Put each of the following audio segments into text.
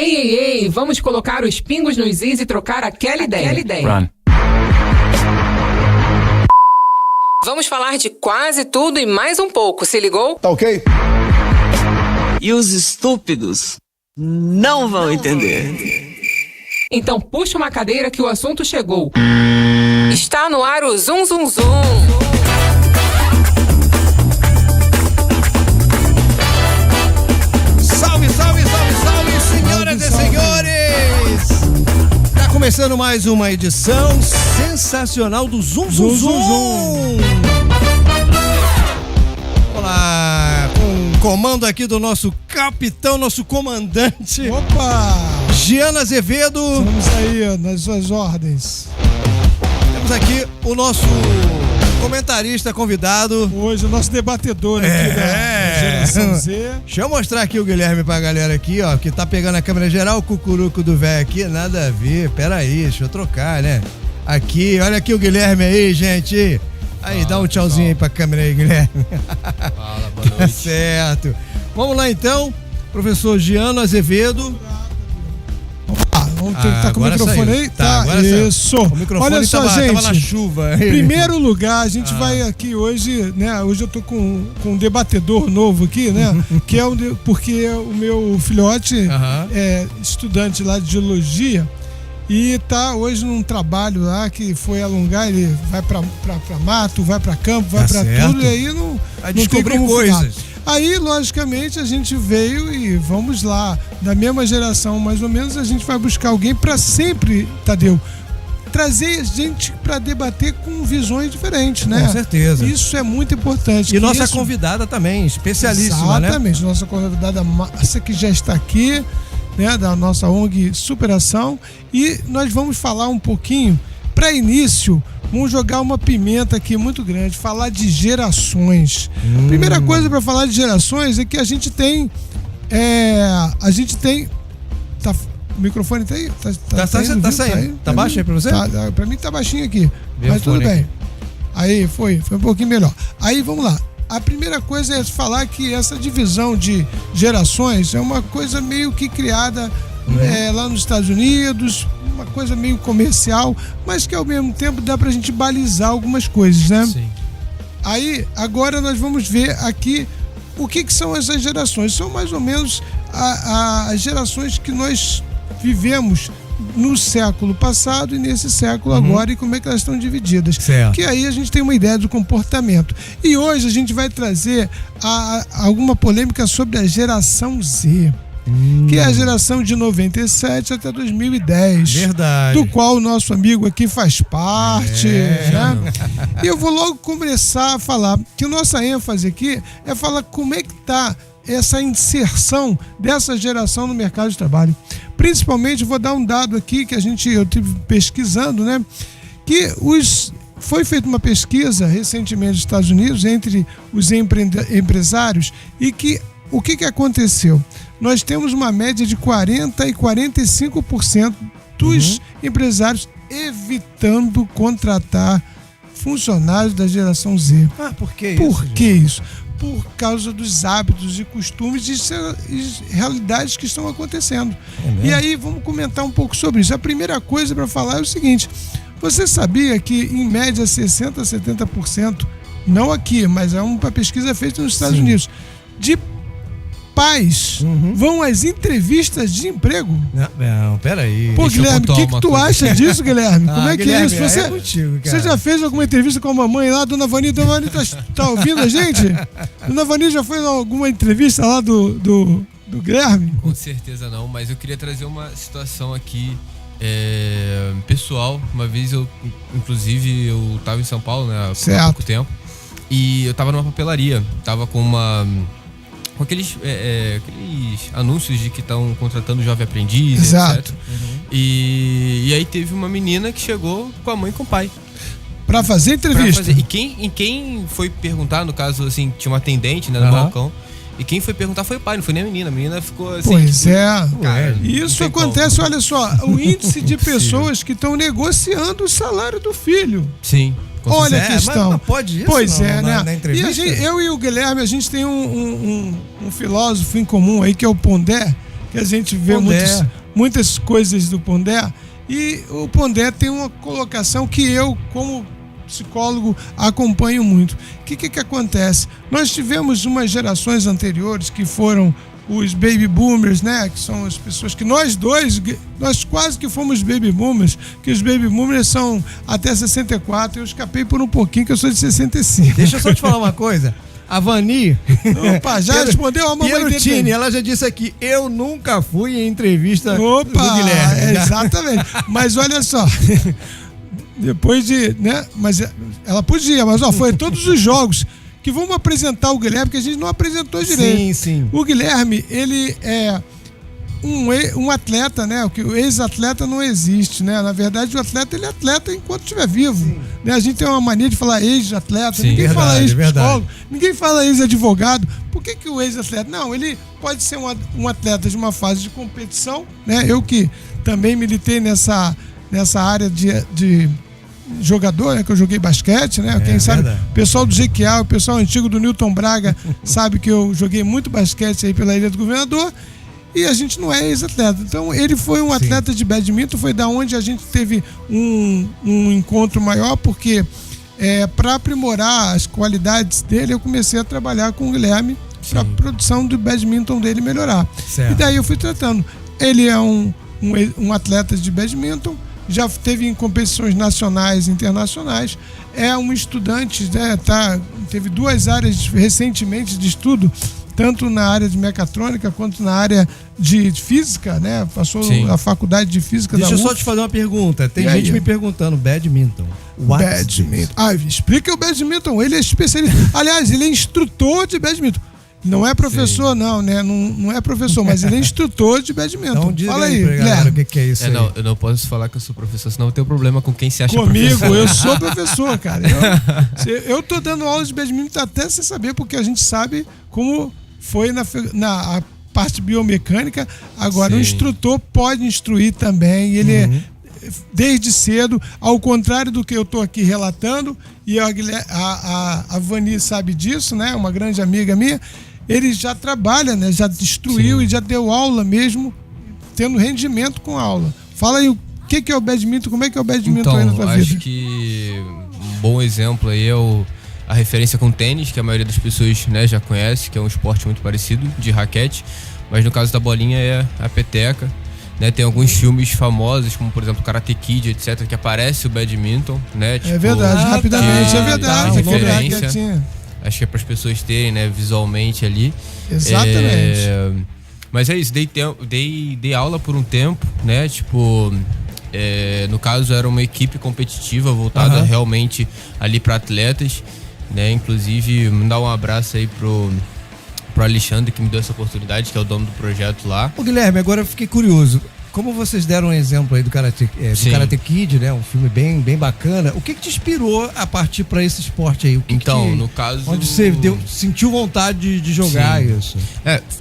Ei, vamos colocar os pingos nos is e trocar aquela ideia. Run. Vamos falar de quase tudo e mais um pouco, se ligou? Tá ok? E os estúpidos não vão entender. Então puxa uma cadeira que o assunto chegou. Está no ar o Zum Zum Zum. Salve, senhoras e senhores! Tá começando mais uma edição sensacional do Zum Zum Zum. Olá, com o comando aqui do nosso capitão, nosso comandante. Opa! Giana Azevedo. Estamos aí nas suas ordens. Temos aqui o nosso comentarista convidado. Hoje o nosso debatedor aqui da Geração Z. Deixa eu mostrar aqui o Guilherme pra galera aqui, ó, que tá pegando a câmera geral, o cucuruco do velho aqui, nada a ver, peraí, deixa eu trocar, né? Aqui, olha aqui o Guilherme aí, gente. Aí, dá um tchauzinho aí pra câmera aí, Guilherme. Fala, boa noite. Certo. Vamos lá então, professor Giano Azevedo. Vamos tentar com o microfone saiu. aí? Tá, agora isso. Saiu. O microfone olha só, tava na gente. chuva. Em primeiro lugar, a gente vai aqui hoje, né? Hoje eu tô com um debatedor novo aqui, né? Que é porque o meu filhote é estudante lá de geologia e tá hoje num trabalho lá que foi alongar, ele vai pra mato, vai pra campo, vai pra tudo, e aí não descobrir tem como coisas. ficar. Aí, logicamente, a gente veio e vamos lá, da mesma geração, mais ou menos, a gente vai buscar alguém para sempre, Tadeu, trazer gente para debater com visões diferentes, né? Com certeza. Isso é muito importante. E nossa convidada também, especialíssima, né? Exatamente, nossa convidada Márcia, que já está aqui, né, da nossa ONG Superação, e nós vamos falar um pouquinho, para início, vamos jogar uma pimenta aqui muito grande, falar de gerações. Primeira coisa para falar de gerações é que a gente tem. O microfone tá aí? Tá saindo. Tá baixo aí pra você? Pra mim tá baixinho aqui. Meu mas tudo fone bem. Aí foi um pouquinho melhor. Aí vamos lá. A primeira coisa é falar que essa divisão de gerações é uma coisa meio que criada lá nos Estados Unidos, uma coisa meio comercial, mas que ao mesmo tempo dá pra gente balizar algumas coisas, né? Sim. Aí, agora nós vamos ver aqui o que são essas gerações. São mais ou menos as gerações que nós vivemos no século passado e nesse século agora, e como é que elas estão divididas. Certo. Que aí a gente tem uma ideia do comportamento. E hoje a gente vai trazer alguma polêmica sobre a geração Z. Que é a geração de 97 até 2010. Verdade. Do qual o nosso amigo aqui faz parte. Né? E eu vou logo começar a falar que a nossa ênfase aqui é falar como é que está essa inserção dessa geração no mercado de trabalho. Principalmente, vou dar um dado aqui que eu estive pesquisando, né? Que foi feita uma pesquisa recentemente nos Estados Unidos entre os empresários e que o que aconteceu? Nós temos uma média de 40% e 45% dos empresários evitando contratar funcionários da geração Z. Por que isso? Por que isso? Por causa dos hábitos e costumes e realidades que estão acontecendo. E aí vamos comentar um pouco sobre isso. A primeira coisa para falar é o seguinte: você sabia que em média 60% a 70%, não aqui, mas é uma pesquisa feita nos Estados Unidos, de pais vão às entrevistas de emprego? Não, peraí. Pô, Guilherme, o que tu acha disso, Guilherme? Como é que Guilherme, é isso? é contigo, cara. Você já fez alguma entrevista com a mamãe lá, Dona Vani? Dona Vani tá ouvindo a gente? Dona Vani já fez alguma entrevista lá do Guilherme? Com certeza não, mas eu queria trazer uma situação aqui pessoal. Uma vez inclusive, eu tava em São Paulo, né, há pouco tempo, e eu tava numa papelaria, tava com aqueles anúncios de que estão contratando jovem aprendiz, exato, etc. E aí teve uma menina que chegou com a mãe e com o pai. Pra fazer entrevista. E quem foi perguntar, no caso, assim, tinha uma atendente, né, no balcão, e quem foi perguntar foi o pai, não foi nem a menina. A menina ficou assim... Pois tipo, isso acontece, olha só, o índice de pessoas que estão negociando o salário do filho. Sim. Olha a questão. Mas pode isso? Pois né? Na entrevista? E eu e o Guilherme, a gente tem um filósofo em comum aí, que é o Pondé, que a gente vê muitas coisas do Pondé, e o Pondé tem uma colocação que eu, como psicólogo, acompanho muito. O que acontece? Nós tivemos umas gerações anteriores que foram os baby boomers, né? Que são as pessoas que nós quase que fomos baby boomers, que os baby boomers são até 64, eu escapei por um pouquinho, que eu sou de 65. Deixa eu só te falar uma coisa. A Vani... Opa, já respondeu a mamãe dele. Ela já disse aqui, eu nunca fui em entrevista do Guilherme. Exatamente. Mas olha só... Depois de, né? Mas ela podia, mas foi todos os jogos que vamos apresentar o Guilherme, porque a gente não apresentou direito. Sim. O Guilherme, ele é um atleta, né? O ex-atleta não existe, né? Na verdade, o atleta, ele é atleta enquanto estiver vivo. Né? A gente tem uma mania de falar ex-atleta, ninguém fala ex-psicólogo, ninguém fala ex-advogado. Por que o ex-atleta? Não, ele pode ser um atleta de uma fase de competição, né? Eu que também militei nessa área de jogador, né, que eu joguei basquete, né? Quem sabe, o pessoal do Jequiá, o pessoal antigo do Newton Braga sabe que eu joguei muito basquete aí pela Ilha do Governador, e a gente não é ex-atleta. Então ele foi um atleta de badminton, foi da onde a gente teve um encontro maior, porque para aprimorar as qualidades dele, eu comecei a trabalhar com o Guilherme para a produção do badminton dele melhorar. Certo. E daí eu fui tratando. Ele é um atleta de badminton, já teve em competições nacionais e internacionais, é um estudante, né, teve 2 áreas recentemente de estudo, tanto na área de mecatrônica quanto na área de física, né? Passou na faculdade de física da UF. Deixa eu só te fazer uma pergunta. Tem gente me perguntando, badminton. Badminton. Explica o badminton. Ele é especialista. Aliás, ele é instrutor de badminton. Não é professor, não, né? Não é professor, mas ele é instrutor de badminton. Então, fala aí, Guilherme. O que é isso aí? Não, eu não posso falar que eu sou professor, senão eu tenho problema com quem se acha comigo, professor. Eu sou professor, cara. Eu tô dando aula de badminton até sem saber, porque a gente sabe como foi na parte biomecânica. Agora, o instrutor pode instruir também. Ele é desde cedo, ao contrário do que eu tô aqui relatando, e a Vani sabe disso, né? Uma grande amiga minha. Ele já trabalha, né? Já instruiu e já deu aula mesmo, tendo rendimento com aula. Fala aí o que é o badminton, como é que é o badminton aí na tua vida? Acho que um bom exemplo aí é a referência com tênis, que a maioria das pessoas, né, já conhece, que é um esporte muito parecido, de raquete, mas no caso da bolinha é a peteca. Né, tem alguns filmes famosos, como por exemplo Karate Kid, etc., que aparece o badminton, né? Tipo, é verdade, rapidamente, é verdade. Referência. Acho que é para as pessoas terem, né, visualmente ali. Exatamente. Mas é isso, dei aula por um tempo, né? Tipo, no caso era uma equipe competitiva voltada realmente ali para atletas, né? Inclusive, mandar um abraço aí pro Alexandre, que me deu essa oportunidade, que é o dono do projeto lá. Ô Guilherme, agora eu fiquei curioso. Como vocês deram um exemplo aí do Karate Kid, né? Um filme bem bacana. O que te inspirou a partir para esse esporte aí? No caso... Onde você sentiu vontade de jogar isso?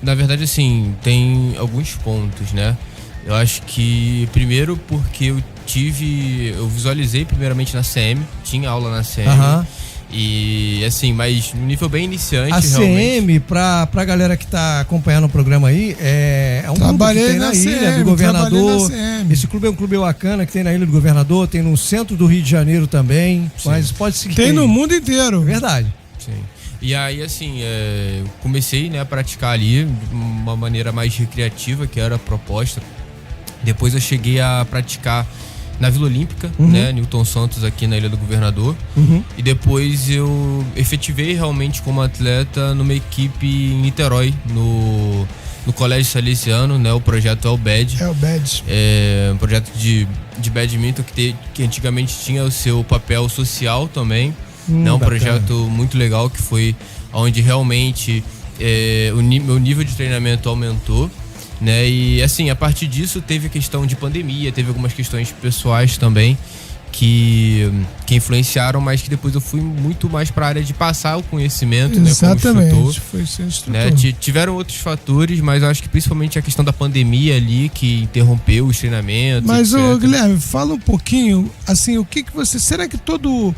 Na verdade, assim, tem alguns pontos, né? Eu acho que, primeiro, porque eu visualizei primeiramente na CM, tinha aula na CM. E assim, mas no nível bem iniciante. A CM, pra galera que tá acompanhando o programa aí, é um clube que tem na Ilha do Governador. Esse clube é um clube bacana que tem na Ilha do Governador, tem no centro do Rio de Janeiro também. Sim. Mas pode seguir. Tem no mundo inteiro. É verdade. Sim. E aí, assim, comecei, né, a praticar ali de uma maneira mais recreativa, que era a proposta. Depois eu cheguei a praticar na Vila Olímpica, né, Newton Santos, aqui na Ilha do Governador. E depois eu efetivei realmente como atleta numa equipe em Niterói, no Colégio Salesiano, né, o projeto ElBad. É um projeto de badminton que antigamente tinha o seu papel social também. É um projeto muito legal, que foi onde realmente o meu nível de treinamento aumentou. Né? E assim, a partir disso teve a questão de pandemia, teve algumas questões pessoais também que influenciaram, mas que depois eu fui muito mais para a área de passar o conhecimento. Exatamente, né, como instrutor. foi ser instrutor. Né? Tiveram outros fatores, mas eu acho que principalmente a questão da pandemia ali, que interrompeu os treinamentos. Mas, Guilherme, fala um pouquinho, assim, o que você... Será que todo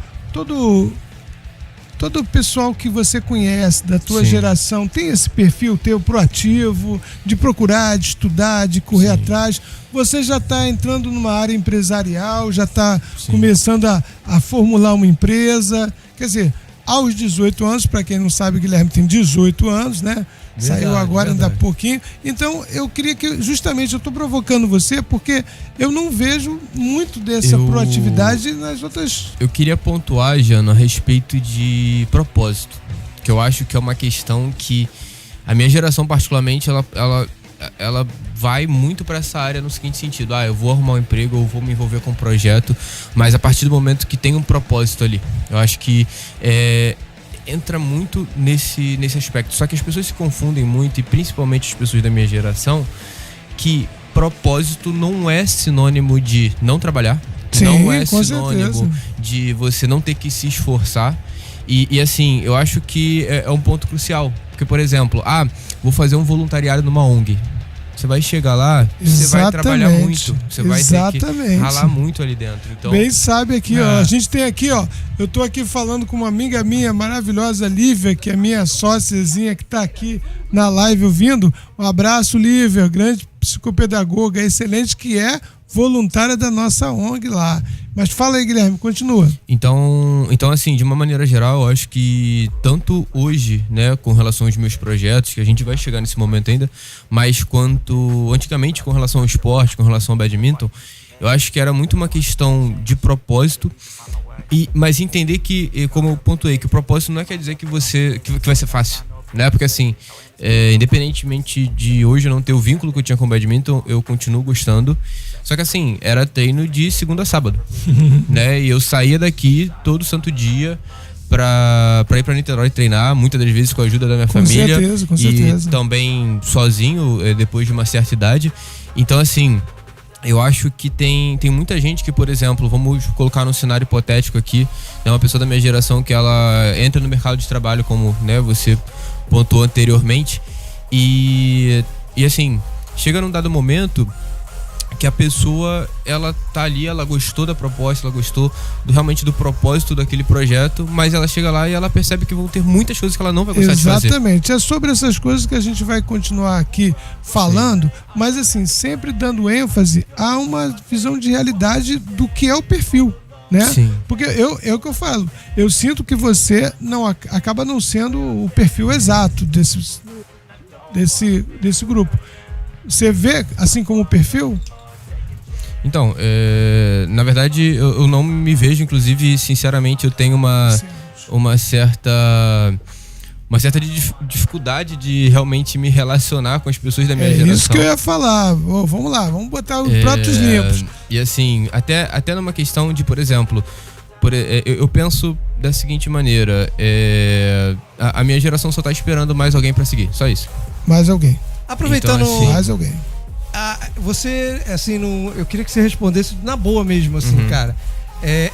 todo o pessoal que você conhece, da tua geração, tem esse perfil teu proativo, de procurar, de estudar, de correr atrás. Você já está entrando numa área empresarial, já está começando a formular uma empresa. Quer dizer, aos 18 anos, para quem não sabe, o Guilherme tem 18 anos, né? Saiu agora ainda há pouquinho. Então, eu queria que, justamente, eu estou provocando você, porque eu não vejo muito dessa proatividade nas outras... Eu queria pontuar, Jano, a respeito de propósito, que eu acho que é uma questão que a minha geração, particularmente, ela vai muito para essa área no seguinte sentido: eu vou arrumar um emprego, eu vou me envolver com um projeto, mas a partir do momento que tem um propósito ali, eu acho que entra muito nesse aspecto. Só que as pessoas se confundem muito, e principalmente as pessoas da minha geração, que propósito não é sinônimo de não trabalhar, não é sinônimo de você não ter que se esforçar. E assim, eu acho que é um ponto crucial. Porque, por exemplo, vou fazer um voluntariado numa ONG. Você vai chegar lá, você vai trabalhar muito. Você vai ter que ralar muito ali dentro. Então, bem sabe aqui, ó. A gente tem aqui, ó. Eu tô aqui falando com uma amiga minha maravilhosa, Lívia, que é minha sóciazinha, que tá aqui na live ouvindo. Um abraço, Lívia, grande psicopedagoga, excelente, que é voluntária da nossa ONG lá. Mas fala aí, Guilherme, continua. Então, assim, de uma maneira geral, eu acho que tanto hoje, né, com relação aos meus projetos, que a gente vai chegar nesse momento ainda, mas quanto antigamente com relação ao esporte, com relação ao badminton, eu acho que era muito uma questão de propósito, mas entender que, como eu pontuei, que o propósito não quer dizer que vai ser fácil, né? Porque assim, independentemente de hoje eu não ter o vínculo que eu tinha com o badminton, eu continuo gostando. Só que assim, era treino de segunda a sábado, né? E eu saía daqui todo santo dia pra ir pra Niterói treinar, muitas das vezes com a ajuda da minha família. Com certeza. E também sozinho, depois de uma certa idade. Então assim, eu acho que tem muita gente que, por exemplo, vamos colocar num cenário hipotético aqui, é uma pessoa da minha geração que ela entra no mercado de trabalho, como, né, você pontuou anteriormente, e assim, chega num dado momento que a pessoa, ela tá ali, ela gostou da proposta, ela gostou realmente do propósito daquele projeto, mas ela chega lá e ela percebe que vão ter muitas coisas que ela não vai gostar de fazer. Exatamente, é sobre essas coisas que a gente vai continuar aqui falando, mas assim, sempre dando ênfase a uma visão de realidade do que é o perfil, né? Sim. Porque é o que eu falo, eu sinto que você acaba não sendo o perfil exato desse grupo. Você vê assim como perfil? Então, na verdade, eu não me vejo, inclusive, sinceramente, eu tenho uma certa dificuldade de realmente me relacionar com as pessoas da minha geração. É isso que eu ia falar. Vamos lá, vamos botar os pratos limpos. E assim, até numa questão de, por exemplo, eu penso da seguinte maneira, a minha geração só tá esperando mais alguém pra seguir, só isso. Mais alguém. Aproveitando, então, assim, mais alguém. Você, assim, eu queria que você respondesse na boa mesmo, assim, cara.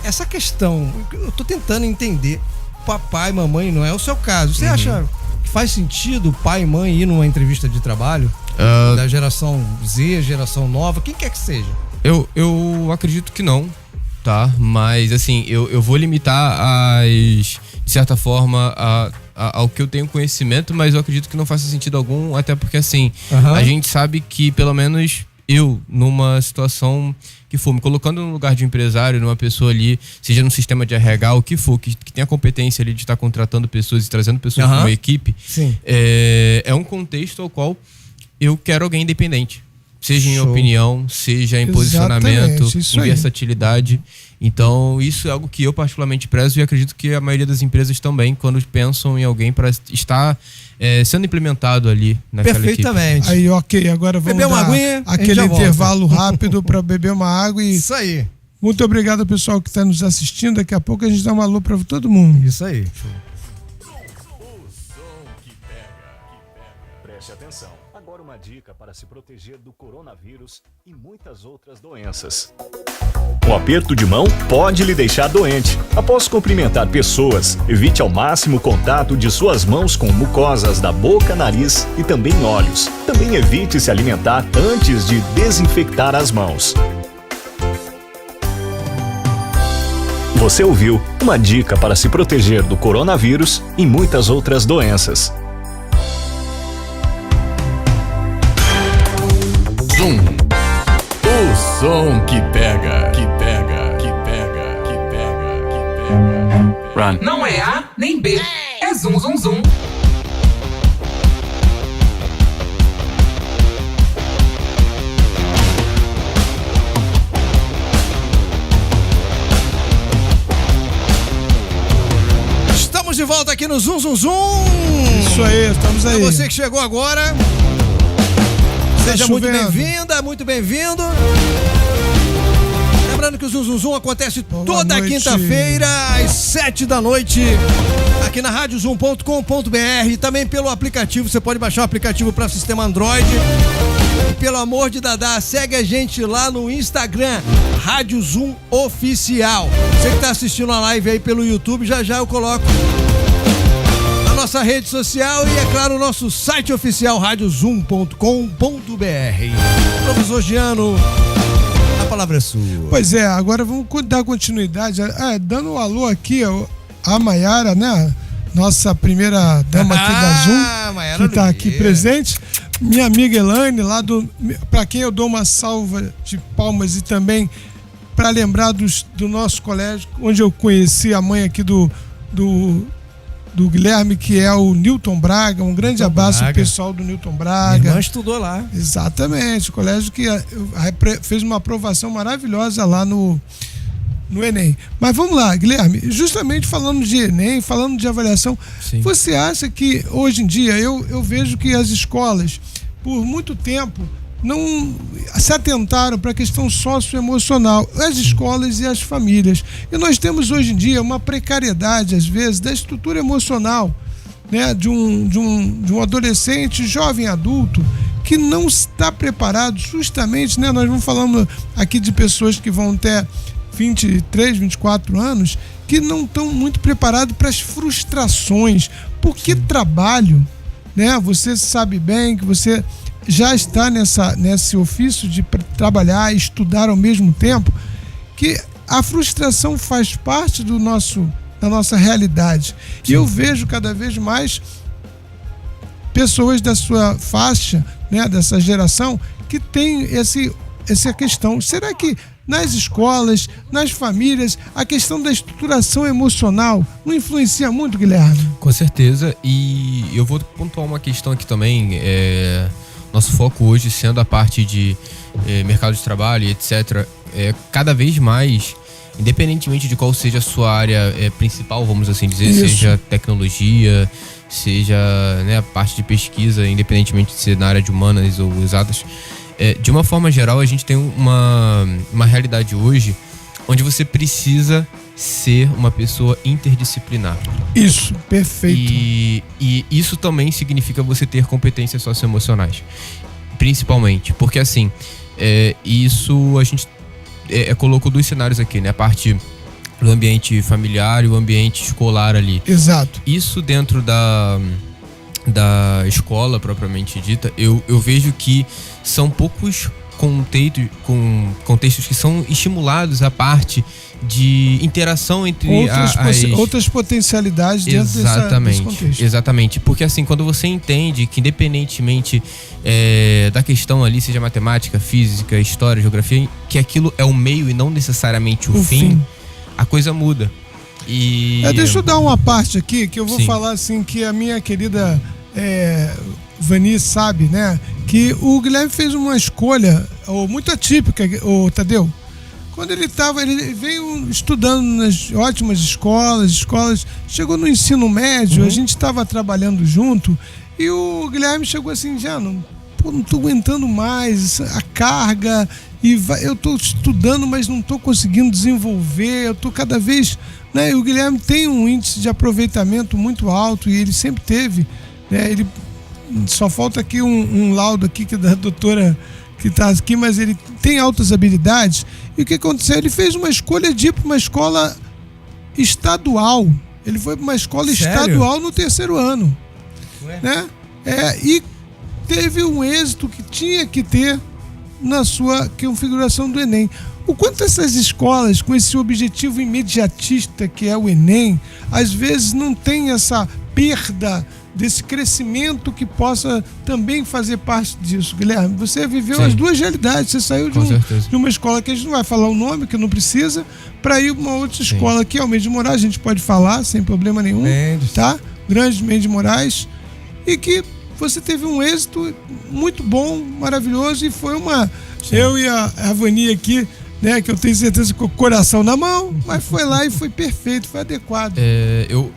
Essa questão, eu tô tentando entender. Papai, mamãe, não é o seu caso. Você acha que faz sentido pai e mãe ir numa entrevista de trabalho? Da geração Z, geração nova, quem quer que seja? Eu acredito que não, tá? Mas, assim, eu vou limitar de certa forma, ao que eu tenho conhecimento, mas eu acredito que não faça sentido algum, até porque, assim, a gente sabe que, pelo menos eu, numa situação que for, me colocando no lugar de um empresário, numa pessoa ali, seja no sistema de RH, o que for, que tenha a competência ali de estar contratando pessoas e trazendo pessoas para uma equipe, é um contexto ao qual eu quero alguém independente. Seja em opinião, seja em posicionamento, em versatilidade. Então, isso é algo que eu particularmente prezo e acredito que a maioria das empresas também, quando pensam em alguém para estar sendo implementado ali naquela Perfeitamente. equipe. Aí, ok, agora vamos beber uma dar aguinha, aquele intervalo rápido para beber uma água e... Isso aí. Muito obrigado ao pessoal que está nos assistindo. Daqui a pouco a gente dá um alô para todo mundo. Isso aí. Preste atenção. Agora uma dica para se proteger do coronavírus e muitas outras doenças. Um aperto de mão pode lhe deixar doente. Após cumprimentar pessoas, evite ao máximo o contato de suas mãos com mucosas da boca, nariz e também olhos. Também evite se alimentar antes de desinfectar as mãos. Você ouviu uma dica para se proteger do coronavírus e muitas outras doenças. Zoom. O som que pega, que pega, que pega, que pega, que pega. Run. Não é A nem B, é zum, zum, zum. Estamos de volta aqui no Zum Zum Zum. Isso aí, estamos aí. Pra você que chegou agora, seja muito bem-vinda, muito bem-vindo. Lembrando que o Zum Zum Zum acontece toda quinta-feira às 7 da noite aqui na radiozum.com.br e também pelo aplicativo. Você pode baixar o aplicativo para sistema Android. E pelo amor de Dadá, segue a gente lá no Instagram, Rádio Zoom Oficial. Você que tá assistindo a live aí pelo YouTube, já eu coloco na nossa rede social e, é claro, o nosso site oficial, radiozum.com.br. Professor Giano, a palavra é sua. Pois é, agora vamos dar continuidade. Dando um alô aqui, a Maiara, né? Nossa primeira dama aqui da Zoom, Maiara que tá aqui Nogueira. presente. Minha amiga Elaine, lá para quem eu dou uma salva de palmas e também para lembrar do nosso colégio, onde eu conheci a mãe aqui do Guilherme, que é o Newton Braga. Um grande abraço ao pessoal do Newton Braga. Minha irmã estudou lá. Exatamente, o colégio que fez uma aprovação maravilhosa lá no Enem. Mas vamos lá, Guilherme, justamente falando de Enem, falando de avaliação, Sim. Você acha que hoje em dia, eu vejo que as escolas, por muito tempo, não se atentaram para a questão socioemocional, as escolas e as famílias. E nós temos hoje em dia uma precariedade, às vezes, da estrutura emocional, né, de um adolescente, jovem adulto, que não está preparado justamente, né, nós vamos falando aqui de pessoas que vão ter 23, 24 anos, que não estão muito preparados para as frustrações, porque trabalho, né? Você sabe bem que você já está nesse ofício de trabalhar e estudar ao mesmo tempo, que a frustração faz parte da nossa realidade. Sim. E eu vejo cada vez mais pessoas da sua faixa, né, dessa geração, que tem essa questão. Será que nas escolas, nas famílias, a questão da estruturação emocional não influencia muito, Guilherme? Com certeza, e eu vou pontuar uma questão aqui também. Nosso foco hoje sendo a parte de mercado de trabalho, etc., cada vez mais, independentemente de qual seja a sua área principal, vamos assim dizer, Isso. seja tecnologia, seja, né, a parte de pesquisa, independentemente de ser na área de humanas ou exatas, de uma forma geral, a gente tem uma realidade hoje onde você precisa ser uma pessoa interdisciplinar. Isso, perfeito. E isso também significa você ter competências socioemocionais, principalmente, porque assim, isso a gente colocou dois cenários aqui, né? A parte do ambiente familiar e o ambiente escolar ali. Exato. Isso dentro da escola propriamente dita, eu vejo que são poucos contextos que são estimulados a parte de interação entre outras potencialidades dentro desse contexto. Exatamente, porque assim, quando você entende que independentemente da questão ali, seja matemática, física, história, geografia, que aquilo é o meio e não necessariamente o fim, a coisa muda. Deixa eu dar uma parte aqui, que eu vou Sim. falar assim, que a minha querida Vani sabe, né? Que o Guilherme fez uma escolha muito atípica, o Tadeu. Quando ele veio estudando nas ótimas escolas, chegou no ensino médio, a gente estava trabalhando junto, e o Guilherme chegou assim, já não tô aguentando mais a carga, eu tô estudando, mas não tô conseguindo desenvolver, eu tô cada vez, né? E o Guilherme tem um índice de aproveitamento muito alto, e ele sempre teve, né? Ele só falta aqui um laudo aqui que da doutora que está aqui, mas ele tem altas habilidades. E o que aconteceu? Ele fez uma escolha de ir para uma escola estadual. Ele foi para uma escola estadual no terceiro ano. Né? E teve um êxito que tinha que ter, na sua configuração do Enem. O quanto essas escolas, com esse objetivo imediatista que é o Enem, às vezes não tem essa perda desse crescimento que possa também fazer parte disso. Guilherme, você viveu as duas realidades. Você saiu de uma escola que a gente não vai falar o nome, que não precisa, para ir para uma outra escola que é o Mendes de Moraes, a gente pode falar sem problema nenhum, tá? Grande Mendes de Moraes, e que você teve um êxito muito bom, maravilhoso, e foi uma... Eu e a Vani aqui, né, que eu tenho certeza com o coração na mão, mas foi lá e foi perfeito, foi adequado. Eu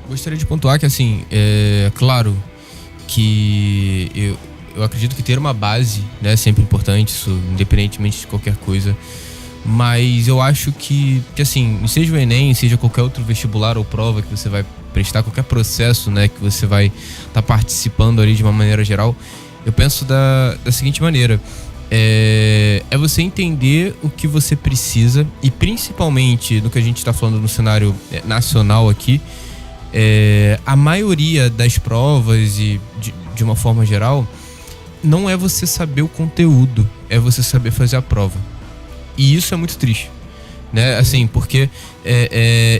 gostaria de pontuar que, assim, claro que eu acredito que ter uma base, né, é sempre importante, isso, independentemente de qualquer coisa. Mas eu acho que assim, seja o Enem, seja qualquer outro vestibular ou prova que você vai prestar, qualquer processo, né, que você vai estar participando ali de uma maneira geral, eu penso da seguinte maneira: é você entender o que você precisa, e principalmente no que a gente está falando no cenário nacional aqui, a maioria das provas e de uma forma geral, não é você saber o conteúdo, é você saber fazer a prova. E isso é muito triste, né? Assim, porque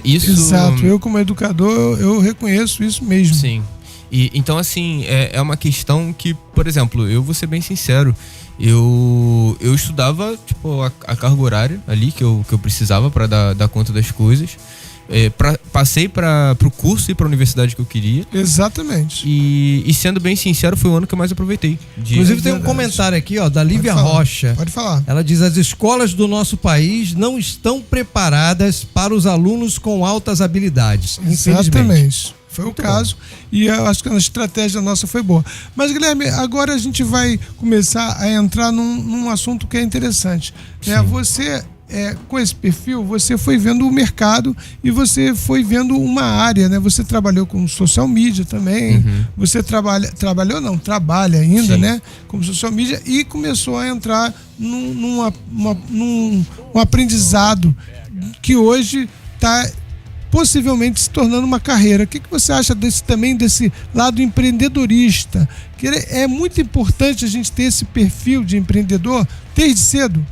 isso... Exato, eu como educador, eu reconheço isso mesmo. Sim. E, então, assim, é uma questão que, por exemplo, eu vou ser bem sincero, eu estudava, tipo, a carga horária ali que eu precisava para dar conta das coisas. Passei para o curso e para a universidade que eu queria. Exatamente. E sendo bem sincero, foi o ano que eu mais aproveitei. Inclusive tem um comentário aqui, ó, da Lívia Rocha. Pode falar. Ela diz: as escolas do nosso país não estão preparadas para os alunos com altas habilidades. Exatamente. Foi muito o caso. Bom. E eu acho que a estratégia nossa foi boa. Mas, Guilherme, agora a gente vai começar a entrar num assunto que é interessante. Né? Você... com esse perfil, você foi vendo o mercado e você foi vendo uma área, né? Você trabalhou com social media também, você trabalha ainda, né? Como social media, e começou a entrar num aprendizado que hoje está possivelmente se tornando uma carreira. O que você acha desse lado empreendedorista? Que é muito importante a gente ter esse perfil de empreendedor desde cedo.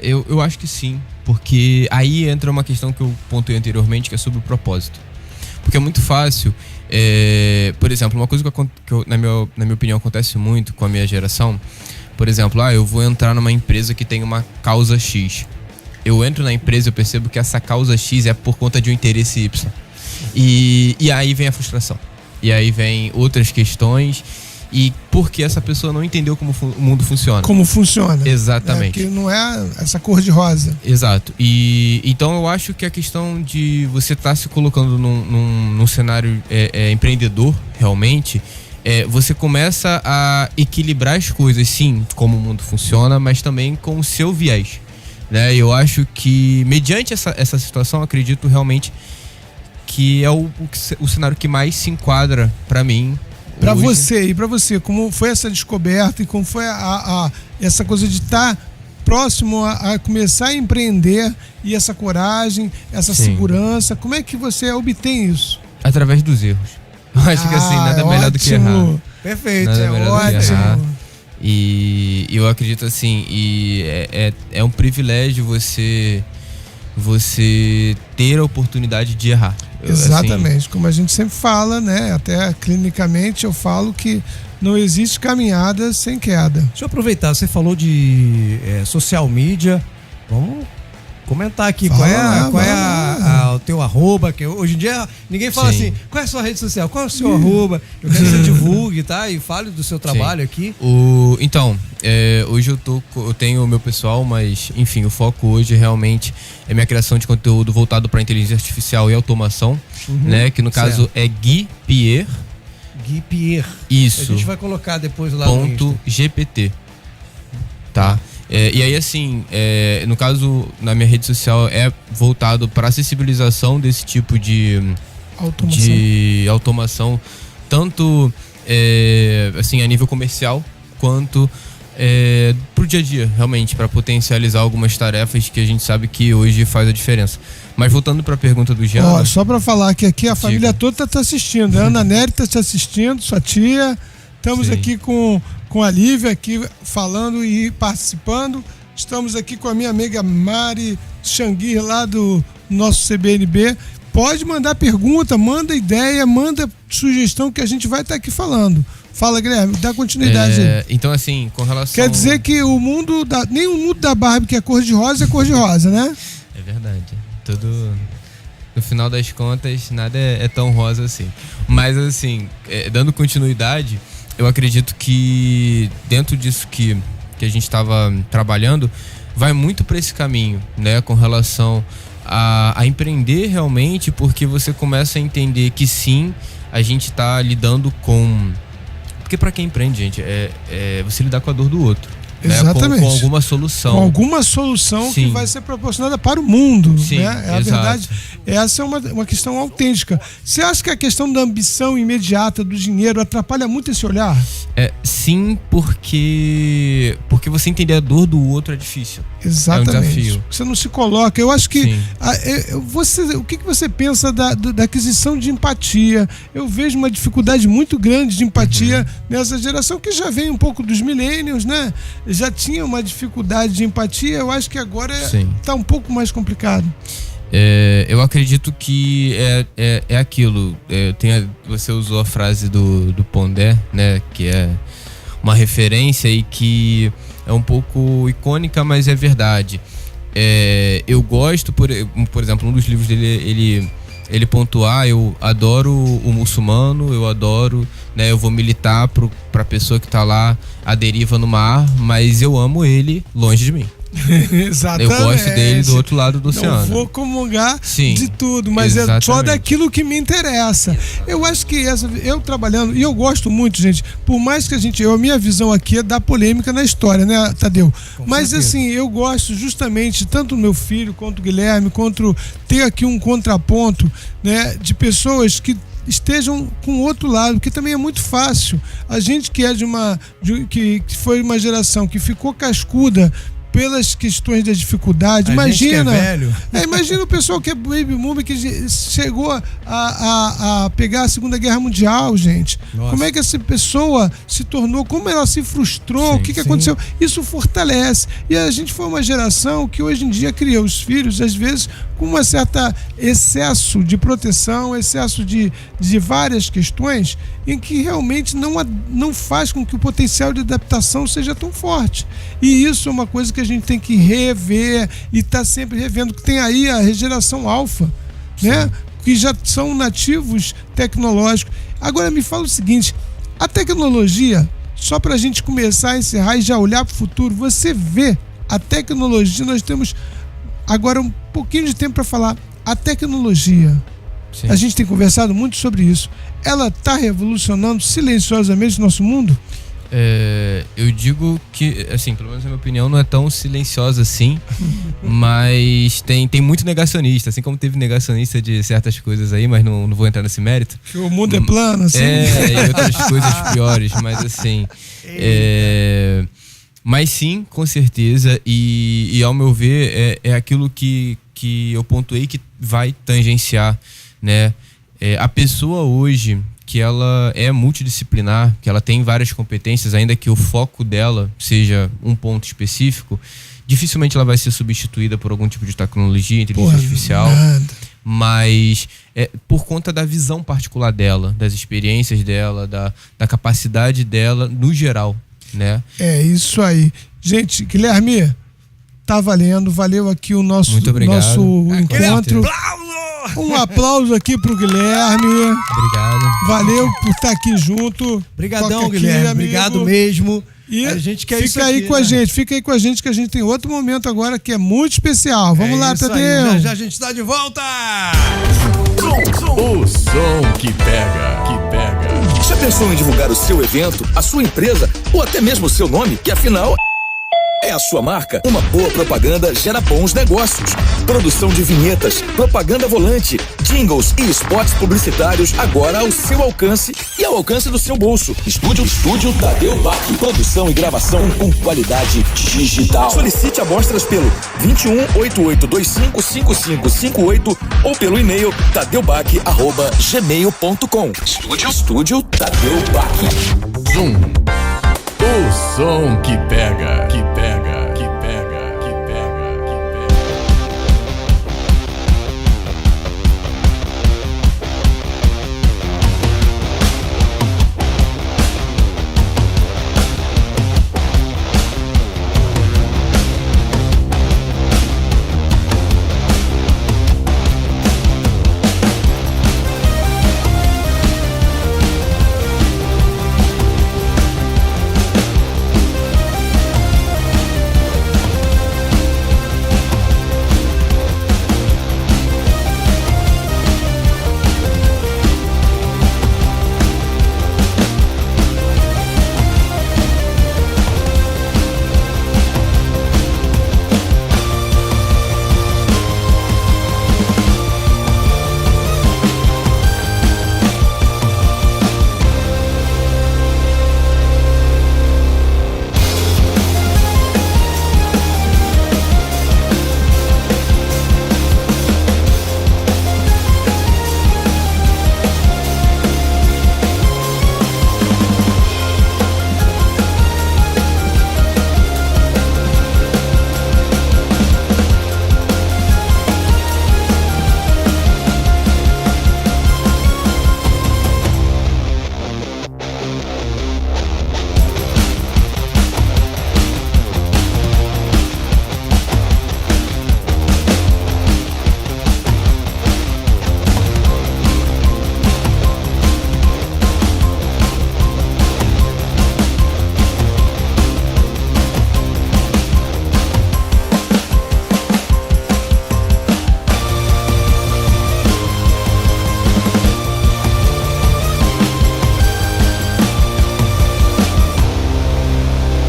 Eu acho que sim, porque aí entra uma questão que eu pontuei anteriormente, que é sobre o propósito. Porque é muito fácil, por exemplo, uma coisa que na minha opinião acontece muito com a minha geração, por exemplo, eu vou entrar numa empresa que tem uma causa X. Eu entro na empresa e eu percebo que essa causa X é por conta de um interesse Y. E aí vem a frustração. E aí vem outras questões. E porque essa pessoa não entendeu como o mundo funciona. Como funciona. Exatamente. Que não é essa cor de rosa. Exato. E então eu acho que a questão de você estar se colocando num cenário empreendedor, realmente, você começa a equilibrar as coisas, sim, como o mundo funciona, mas também com o seu viés. Né? Eu acho que, mediante essa situação, acredito realmente que é o cenário que mais se enquadra para mim. Para você, como foi essa descoberta e como foi essa coisa de estar próximo a começar a empreender, e essa coragem, essa segurança, como é que você obtém isso? Através dos erros. Eu acho que assim, nada melhor do que errar. Perfeito, ótimo. E eu acredito assim, é um privilégio você ter a oportunidade de errar. Exatamente, assim, como a gente sempre fala, né? Até clinicamente eu falo que não existe caminhada sem queda. Deixa eu aproveitar, você falou de social media, vamos comentar aqui qual é o teu arroba, que hoje em dia ninguém fala assim, qual é a sua rede social, qual é o seu arroba, eu quero que você divulgue, tá? E fale do seu trabalho aqui. Então, hoje eu tenho o meu pessoal, mas enfim, o foco hoje realmente é minha criação de conteúdo voltado para inteligência artificial e automação, né? Que no caso é Gui Pierre. Gui Pierre. Isso. A gente vai colocar depois lá .gpt, tá? E aí, assim, no caso, na minha rede social é voltado para acessibilização desse tipo de automação, tanto assim, a nível comercial, quanto pro dia a dia, realmente, para potencializar algumas tarefas que a gente sabe que hoje faz a diferença. Mas voltando para a pergunta do Jean... Só para falar que aqui a família toda está assistindo. A Ana Nery está te assistindo, sua tia... Estamos aqui com com a Lívia aqui falando e participando. Estamos aqui com a minha amiga Mari Xanguir, lá do nosso CBNB. Pode mandar pergunta, manda ideia, manda sugestão que a gente vai estar aqui falando. Fala, Guilherme, dá continuidade aí. Então, assim, com relação... Quer dizer que nem o mundo da Barbie que é cor-de-rosa é cor-de-rosa, né? É verdade. Tudo... No final das contas, nada é tão rosa assim. Mas, assim, dando continuidade, eu acredito que dentro disso que a gente estava trabalhando, vai muito para esse caminho, né? Com relação a empreender realmente, porque você começa a entender que sim, a gente está lidando com... Porque para quem empreende, gente, é você lidar com a dor do outro. Exatamente. Né? Com alguma solução. Com alguma solução Sim. que vai ser proporcionada para o mundo. Sim, né? É a exato. verdade. Essa é uma questão autêntica. Você acha que a questão da ambição imediata, do dinheiro, atrapalha muito esse olhar? Sim, porque você entender a dor do outro é difícil. Exatamente. É um desafio. Você não se coloca. Eu acho que Sim. o que você pensa da aquisição de empatia? Eu vejo uma dificuldade muito grande de empatia nessa geração que já vem um pouco dos millennials, né? Já tinha uma dificuldade de empatia. Eu acho que agora está um pouco mais complicado. Eu acredito que é aquilo. Você usou a frase do Pondé, né? Que é uma referência e que é um pouco icônica, mas é verdade. Eu gosto, por exemplo, um dos livros dele, ele pontua: eu adoro o muçulmano, eu adoro, né? Eu vou militar pra pessoa que tá lá à deriva no mar, mas eu amo ele longe de mim. Exatamente. Eu gosto dele do outro lado do oceano. Não vou comungar Sim, de tudo, mas exatamente. é só daquilo que me interessa. Eu acho que eu trabalhando, e eu gosto muito, gente, por mais que a minha visão aqui é da polêmica na história, né, Tadeu? Mas assim, eu gosto justamente, tanto o meu filho quanto o Guilherme, quanto ter aqui um contraponto, né, de pessoas que estejam com o outro lado, que também é muito fácil. A gente que é que foi uma geração que ficou cascuda pelas questões da dificuldade. Imagina, imagina o pessoal que é baby boomer, que chegou a pegar a Segunda Guerra Mundial, gente. Nossa. Como é que essa pessoa se tornou, como ela se frustrou, o que aconteceu? Isso fortalece. E a gente foi uma geração que hoje em dia cria os filhos, às vezes, com uma certa excesso de proteção, excesso de várias questões, em que realmente não faz com que o potencial de adaptação seja tão forte. E isso é uma coisa que a gente tem que rever e tá sempre revendo, que tem aí a geração alfa, né? Que já são nativos tecnológicos. Agora me fala o seguinte, a tecnologia, só para a gente começar a encerrar e já olhar para o futuro, você vê a tecnologia, nós temos agora um pouquinho de tempo para falar, a tecnologia, a gente tem conversado muito sobre isso, ela está revolucionando silenciosamente o nosso mundo? Eu digo que, assim, pelo menos na minha opinião, não é tão silenciosa assim, mas tem muito negacionista, assim como teve negacionista de certas coisas aí, mas não vou entrar nesse mérito. Que o mundo é plano, assim. E outras coisas piores, mas assim... Mas sim, com certeza, e ao meu ver, é aquilo que eu pontuei que vai tangenciar, né? A pessoa hoje, que ela é multidisciplinar, que ela tem várias competências, ainda que o foco dela seja um ponto específico, dificilmente ela vai ser substituída por algum tipo de tecnologia, inteligência artificial. Mas por conta da visão particular dela, das experiências dela, da capacidade dela no geral, né? É isso aí. Gente, Guilherme, tá valendo. Valeu aqui o nosso encontro. Um aplauso aqui pro Guilherme. Obrigado. Valeu por estar aqui junto. Obrigadão, Guilherme. Obrigado mesmo. E a gente quer fica aí com a gente, fica aí com a gente, que a gente tem outro momento agora que é muito especial. Vamos lá, Tadeu. Já a gente está de volta. O som que pega, Já pensou em divulgar o seu evento, a sua empresa ou até mesmo o seu nome, que afinal é a sua marca? Uma boa propaganda gera bons negócios. Produção de vinhetas, propaganda volante, jingles e spots publicitários agora ao seu alcance e ao alcance do seu bolso. Estúdio Tadeu Bach. Produção e gravação com qualidade digital. Solicite amostras pelo 2188255558 ou pelo e-mail tadeubach@gmail.com. Estúdio Tadeu Bach. o som que pega, que pega, que pega, que pega, que pega.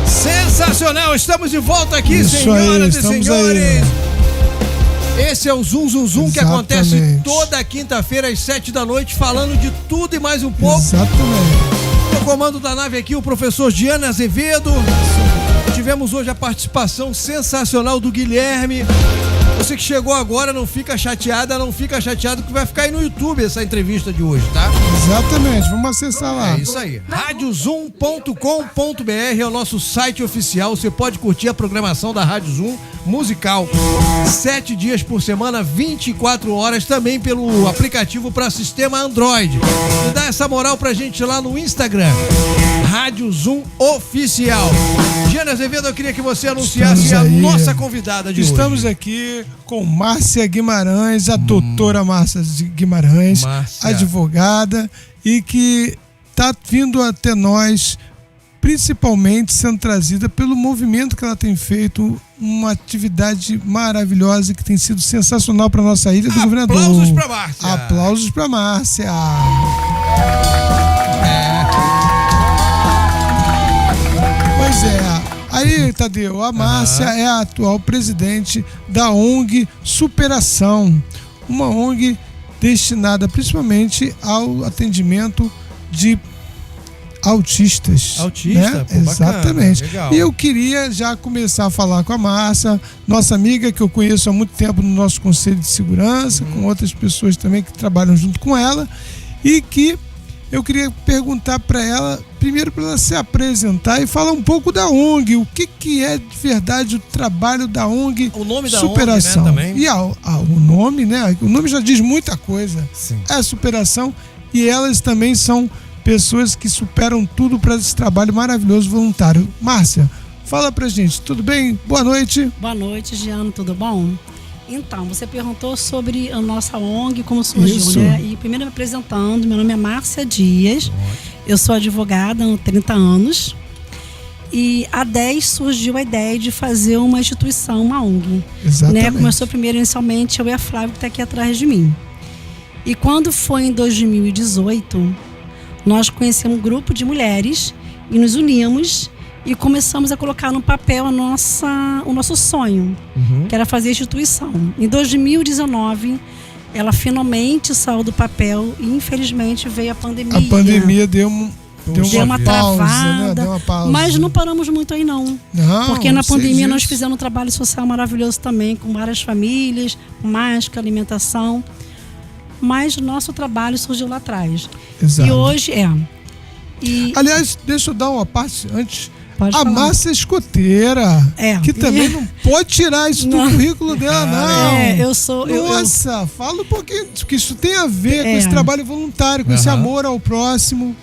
Sensacional, estamos de volta aqui, Isso senhoras aí, e senhores. Aí. Esse é o Zoom Zoom Zoom que Exatamente. acontece toda quinta-feira às 7 da noite, falando de tudo e mais um pouco. Exatamente. No comando da nave aqui, o professor Gianni Azevedo. Tivemos hoje a participação sensacional do Guilherme. Você que chegou agora, não fica chateada, não fica chateado, que vai ficar aí no YouTube essa entrevista de hoje, tá? Exatamente, vamos acessar lá. É isso aí. Radiozoom.com.br é o nosso site oficial. Você pode curtir a programação da Rádio Zoom musical 7 dias por semana, 24 horas, também pelo aplicativo para sistema Android. E dá essa moral pra gente lá no Instagram, Rádio Zoom Oficial. Gianni Azevedo, eu queria que você anunciasse a nossa convidada de hoje. Estamos aqui com Márcia Guimarães, a doutora Márcia Guimarães, advogada, e que está vindo até nós, principalmente sendo trazida pelo movimento que ela tem feito, uma atividade maravilhosa que tem sido sensacional para nossa ilha do governador. Aplausos para Márcia. Aplausos para Márcia. Pois é. Aí, Tadeu, a Márcia é a atual presidente da ONG Superação, uma ONG destinada principalmente ao atendimento de autistas. Autista? Né? Pô, exatamente. bacana, legal. E eu queria já começar a falar com a Márcia, nossa amiga que eu conheço há muito tempo no nosso Conselho de Segurança, com outras pessoas também que trabalham junto com ela, e que eu queria perguntar para ela, primeiro para ela se apresentar e falar um pouco da ONG, o que é de verdade o trabalho da ONG O nome da Superação. ONG, né, também. E o nome, né? O nome já diz muita coisa. Sim. É a Superação, e elas também são pessoas que superam tudo para esse trabalho maravilhoso voluntário. Márcia, fala pra gente, tudo bem? Boa noite. Boa noite, Giano, tudo bom? Então, você perguntou sobre a nossa ONG, como surgiu, Isso. né? E primeiro me apresentando, meu nome é Márcia Dias, eu sou advogada há 30 anos e há 10 surgiu a ideia de fazer uma instituição, uma ONG. Exatamente. Né? Começou primeiro inicialmente eu e a Flávia que está aqui atrás de mim. E quando foi em 2018, nós conhecemos um grupo de mulheres e nos unimos e começamos a colocar no papel o nosso sonho, que era fazer a instituição. Em 2019, ela finalmente saiu do papel e infelizmente veio a pandemia. A pandemia deu uma travada, pausa, né? Deu uma pausa. Mas não paramos muito aí não. Porque na pandemia nós fizemos um trabalho social maravilhoso também, com várias famílias, máscara, alimentação. Mas nosso trabalho surgiu lá atrás. Exato. E hoje Aliás, deixa eu dar uma parte antes. Pode a falar. Márcia Escoteira, que também não pode tirar isso do currículo dela, não. Eu sou... Nossa, fala um pouquinho, porque isso tem a ver com esse trabalho voluntário, com esse amor ao próximo.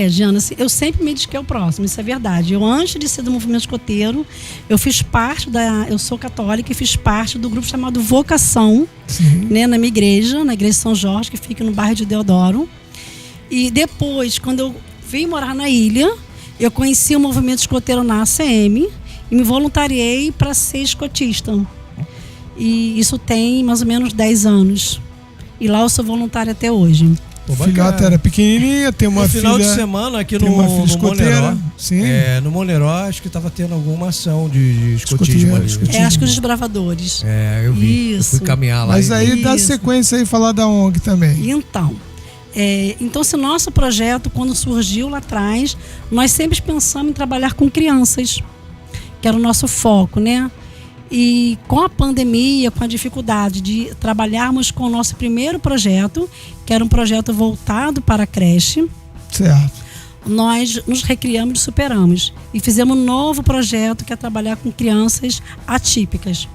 Jana, assim, eu sempre me dediquei ao próximo, isso é verdade. Eu, antes de ser do movimento escoteiro, eu fiz parte eu sou católica e fiz parte do grupo chamado Vocação, né, na minha igreja, na igreja de São Jorge, que fica no bairro de Deodoro. E depois, quando eu vim morar na ilha, eu conheci o movimento escoteiro na ACM e me voluntariei para ser escotista. E isso tem mais ou menos 10 anos. E lá eu sou voluntária até hoje. A filhota era pequenininha, tem uma filha... No final de semana aqui no Moneró, no Moneró, acho que estava tendo alguma ação de escotismo ali. Acho que os desbravadores. Eu vi. Isso. Eu fui caminhar lá. Mas aí dá sequência aí, falar da ONG também. Então, esse nosso projeto, quando surgiu lá atrás, nós sempre pensamos em trabalhar com crianças, que era o nosso foco, né? E com a pandemia, com a dificuldade de trabalharmos com o nosso primeiro projeto, que era um projeto voltado para a creche, nós nos recriamos e superamos. E fizemos um novo projeto, que é trabalhar com crianças atípicas.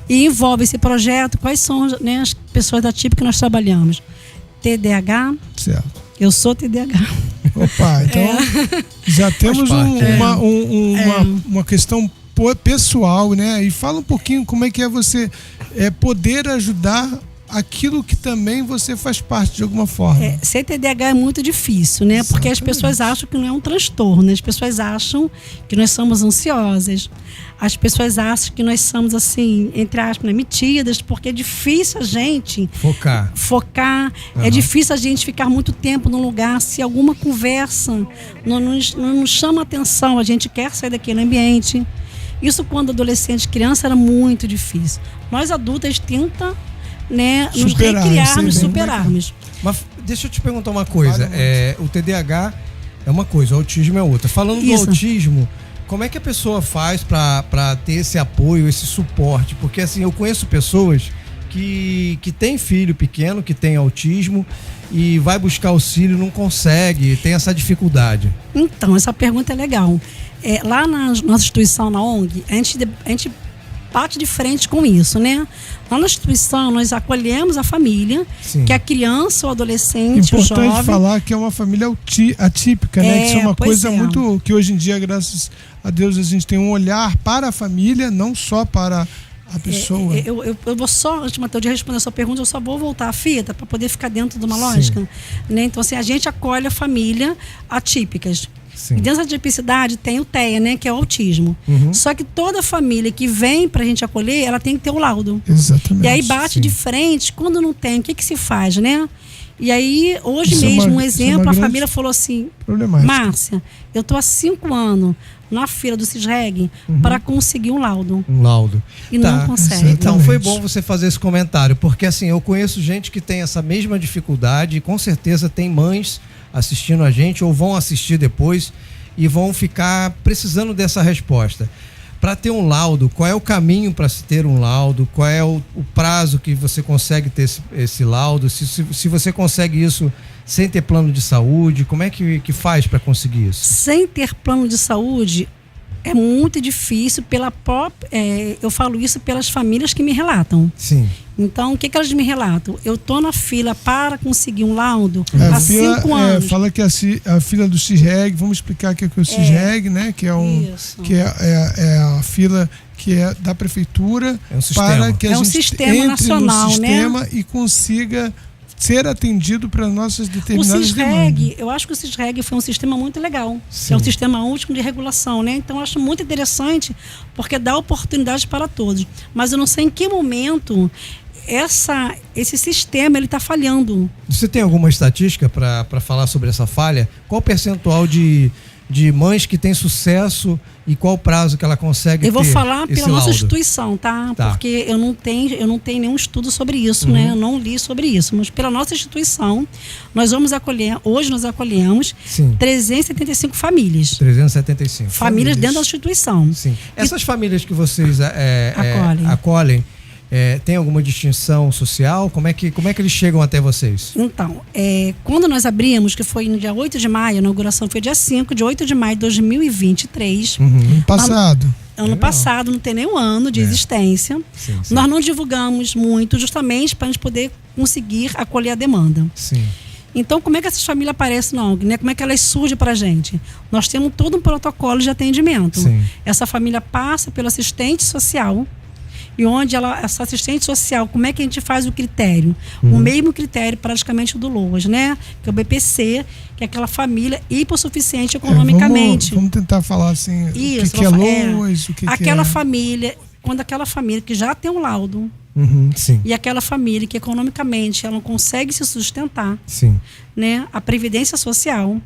E envolve esse projeto, quais são, né, as pessoas atípicas que nós trabalhamos? TDAH. Eu sou TDAH. Opa, então já temos uma questão pessoal, né? E fala um pouquinho como é que é você poder ajudar aquilo que também você faz parte de alguma forma. Ser TDAH é muito difícil, né? Porque as pessoas acham que não é um transtorno, as pessoas acham que nós somos ansiosas, as pessoas acham que nós somos, assim, entre aspas, metidas, porque é difícil a gente focar. É difícil a gente ficar muito tempo num lugar, se alguma conversa não nos chama atenção, a gente quer sair daquele ambiente. Isso, quando adolescente, criança, era muito difícil. Nós adultas tentamos, né, nos recriarmos, superarmos. Mas deixa eu te perguntar uma coisa. O TDAH é uma coisa, o autismo é outra. Falando do autismo, como é que a pessoa faz para ter esse apoio, esse suporte? Porque, assim, eu conheço pessoas que têm filho pequeno, que tem autismo e vai buscar auxílio, não consegue, tem essa dificuldade. Então, essa pergunta é legal. Lá na nossa instituição, na ONG, a gente bate de frente com isso, né? Lá na instituição, nós acolhemos a família, que a criança, o adolescente, o jovem... Importante falar que é uma família atípica, né? Que isso é uma coisa muito... Que hoje em dia, graças a Deus, a gente tem um olhar para a família, não só para a pessoa. Eu vou só, antes, Matheus, de responder a sua pergunta, eu só vou voltar a fita para poder ficar dentro de uma lógica. Né? Então, assim, a gente acolhe a família atípicas. E dentro da tipicidade tem o TEA, né, que é o autismo. Só que toda família que vem pra gente acolher, ela tem que ter o laudo. Exatamente. E aí bate de frente, quando não tem, o que se faz, né? E aí, hoje mesmo, um exemplo, a família falou assim: Márcia, eu tô há 5 anos na fila do CISREG para conseguir um laudo. E não consegue. Então, foi bom você fazer esse comentário, porque, assim, eu conheço gente que tem essa mesma dificuldade e com certeza tem mães assistindo a gente ou vão assistir depois e vão ficar precisando dessa resposta. Para ter um laudo, qual é o caminho para se ter um laudo? Qual é o prazo que você consegue ter esse laudo? Se você consegue isso sem ter plano de saúde, como é que faz para conseguir isso? Sem ter plano de saúde é muito difícil eu falo isso pelas famílias que me relatam. Então, o que elas me relatam? Eu tô na fila para conseguir um laudo há 5 anos. Fala que a fila do CISREG, vamos explicar o que é o CISREG, né? Que é a fila que é da prefeitura para que a gente sistema entre nacional, no sistema, né? E consiga ser atendido para nossas determinadas demandas. O CISREG, eu acho que o CISREG foi um sistema muito legal. É um sistema único de regulação, né? Então eu acho muito interessante porque dá oportunidade para todos. Mas eu não sei em que momento esse sistema ele está falhando. Você tem alguma estatística para falar sobre essa falha? Qual o percentual de mães que têm sucesso e qual o prazo que ela consegue ter? Eu vou falar pela nossa laudo? Instituição, tá? Porque eu não tenho nenhum estudo sobre isso, né? Eu não li sobre isso, mas pela nossa instituição, hoje nós acolhemos 375 famílias. 375 famílias dentro da instituição. Essas famílias que vocês acolhem, tem alguma distinção social? Como é que eles chegam até vocês? Então, quando nós abrimos, que foi no dia 8 de maio, a inauguração foi dia 5 de 8 de maio de 2023. Ano passado. Ano passado, não tem nem um ano de existência. Sim. Nós não divulgamos muito, justamente para a gente poder conseguir acolher a demanda. Sim. Então, como é que essas famílias aparecem na ONG, né? Como é que elas surgem para a gente? Nós temos todo um protocolo de atendimento. Sim. Essa família passa pelo assistente social, e onde essa assistente social, como é que a gente faz o critério? O mesmo critério praticamente do LOAS, né? Que é o BPC, que é aquela família hipossuficiente economicamente. Vamos tentar falar assim, Isso, o que é LOAS, o que aquela é... família, quando aquela família que já tem um laudo, Sim. e aquela família que economicamente ela não consegue se sustentar, Sim. né? A Previdência Social,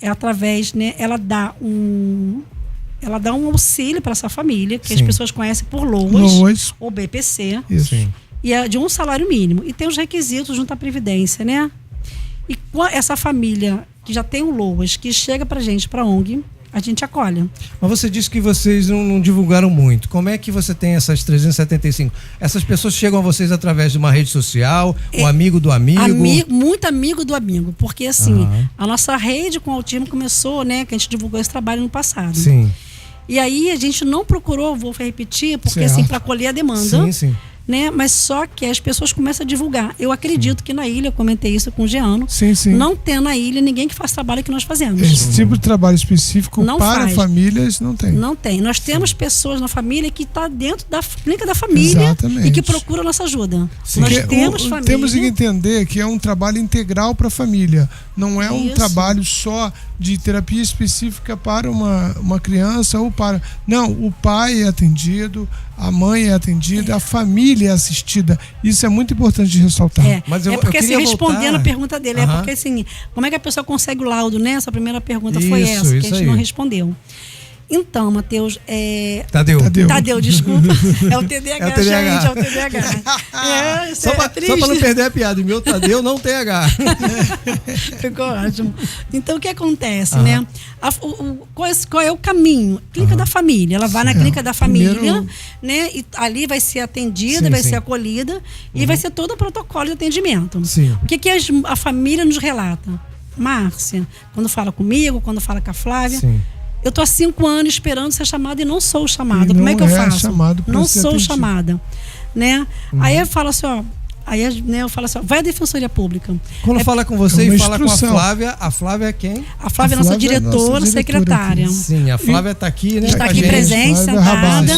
através, né? Ela dá um auxílio para essa família, que as pessoas conhecem por LOAS ou BPC. Isso. Sim. E é de um salário mínimo. E tem os requisitos junto à Previdência, né? E essa família que já tem o LOAS, que chega pra gente, pra ONG, a gente acolhe. Mas você disse que vocês não divulgaram muito. Como é que você tem essas 375? Essas pessoas chegam a vocês através de uma rede social, o amigo do amigo? Muito amigo do amigo. Porque, assim, a nossa rede com o autismo começou, né? Que a gente divulgou esse trabalho no passado. Sim. E aí a gente não procurou, vou repetir, porque assim, para acolher a demanda. Sim. Né? Mas só que as pessoas começam a divulgar. Eu acredito que na ilha, eu comentei isso com o Geano, não tem na ilha ninguém que faz o trabalho que nós fazemos. Esse tipo de trabalho específico não para faz. Famílias não tem. Não tem. Nós temos pessoas na família que estão dentro da clínica da família. Exatamente. E que procuram nossa ajuda. Nós temos família. Temos que entender que é um trabalho integral para a família. Não é um trabalho só de terapia específica para uma criança ou para... Não, o pai é atendido, a mãe é atendida, a família é assistida. Isso é muito importante de ressaltar. Mas porque assim, respondendo a pergunta dele, é porque assim, como é que a pessoa consegue o laudo, né? Essa primeira pergunta foi essa, que a gente não respondeu. Então, Matheus, Tadeu, desculpa. É o TDAH, gente, é o TDAH. Só pra não perder a piada, meu Tadeu não tem H. Ficou ótimo. Então, o que acontece, né? Qual é o caminho? Clínica da família. Ela vai na clínica da família, né? E ali vai ser atendida, vai ser acolhida e vai ser todo o protocolo de atendimento. O que a família nos relata? Márcia, quando fala comigo, quando fala com a Flávia... Eu tô há 5 anos esperando ser chamada e não sou chamada. Como é que eu faço? Não sou chamada, né? Aí eu falo assim, vai à Defensoria Pública. Quando fala com você e fala com a Flávia é quem? A Flávia é nossa diretora, secretária. Sim, a Flávia está aqui, né? Está aqui presente, sentada.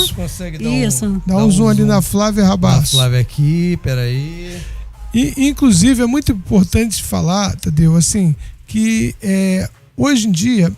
Isso. Dá um zoom ali na Flávia Rabassa. A Flávia aqui, peraí. E, inclusive, é muito importante falar, Tadeu, assim, que hoje em dia,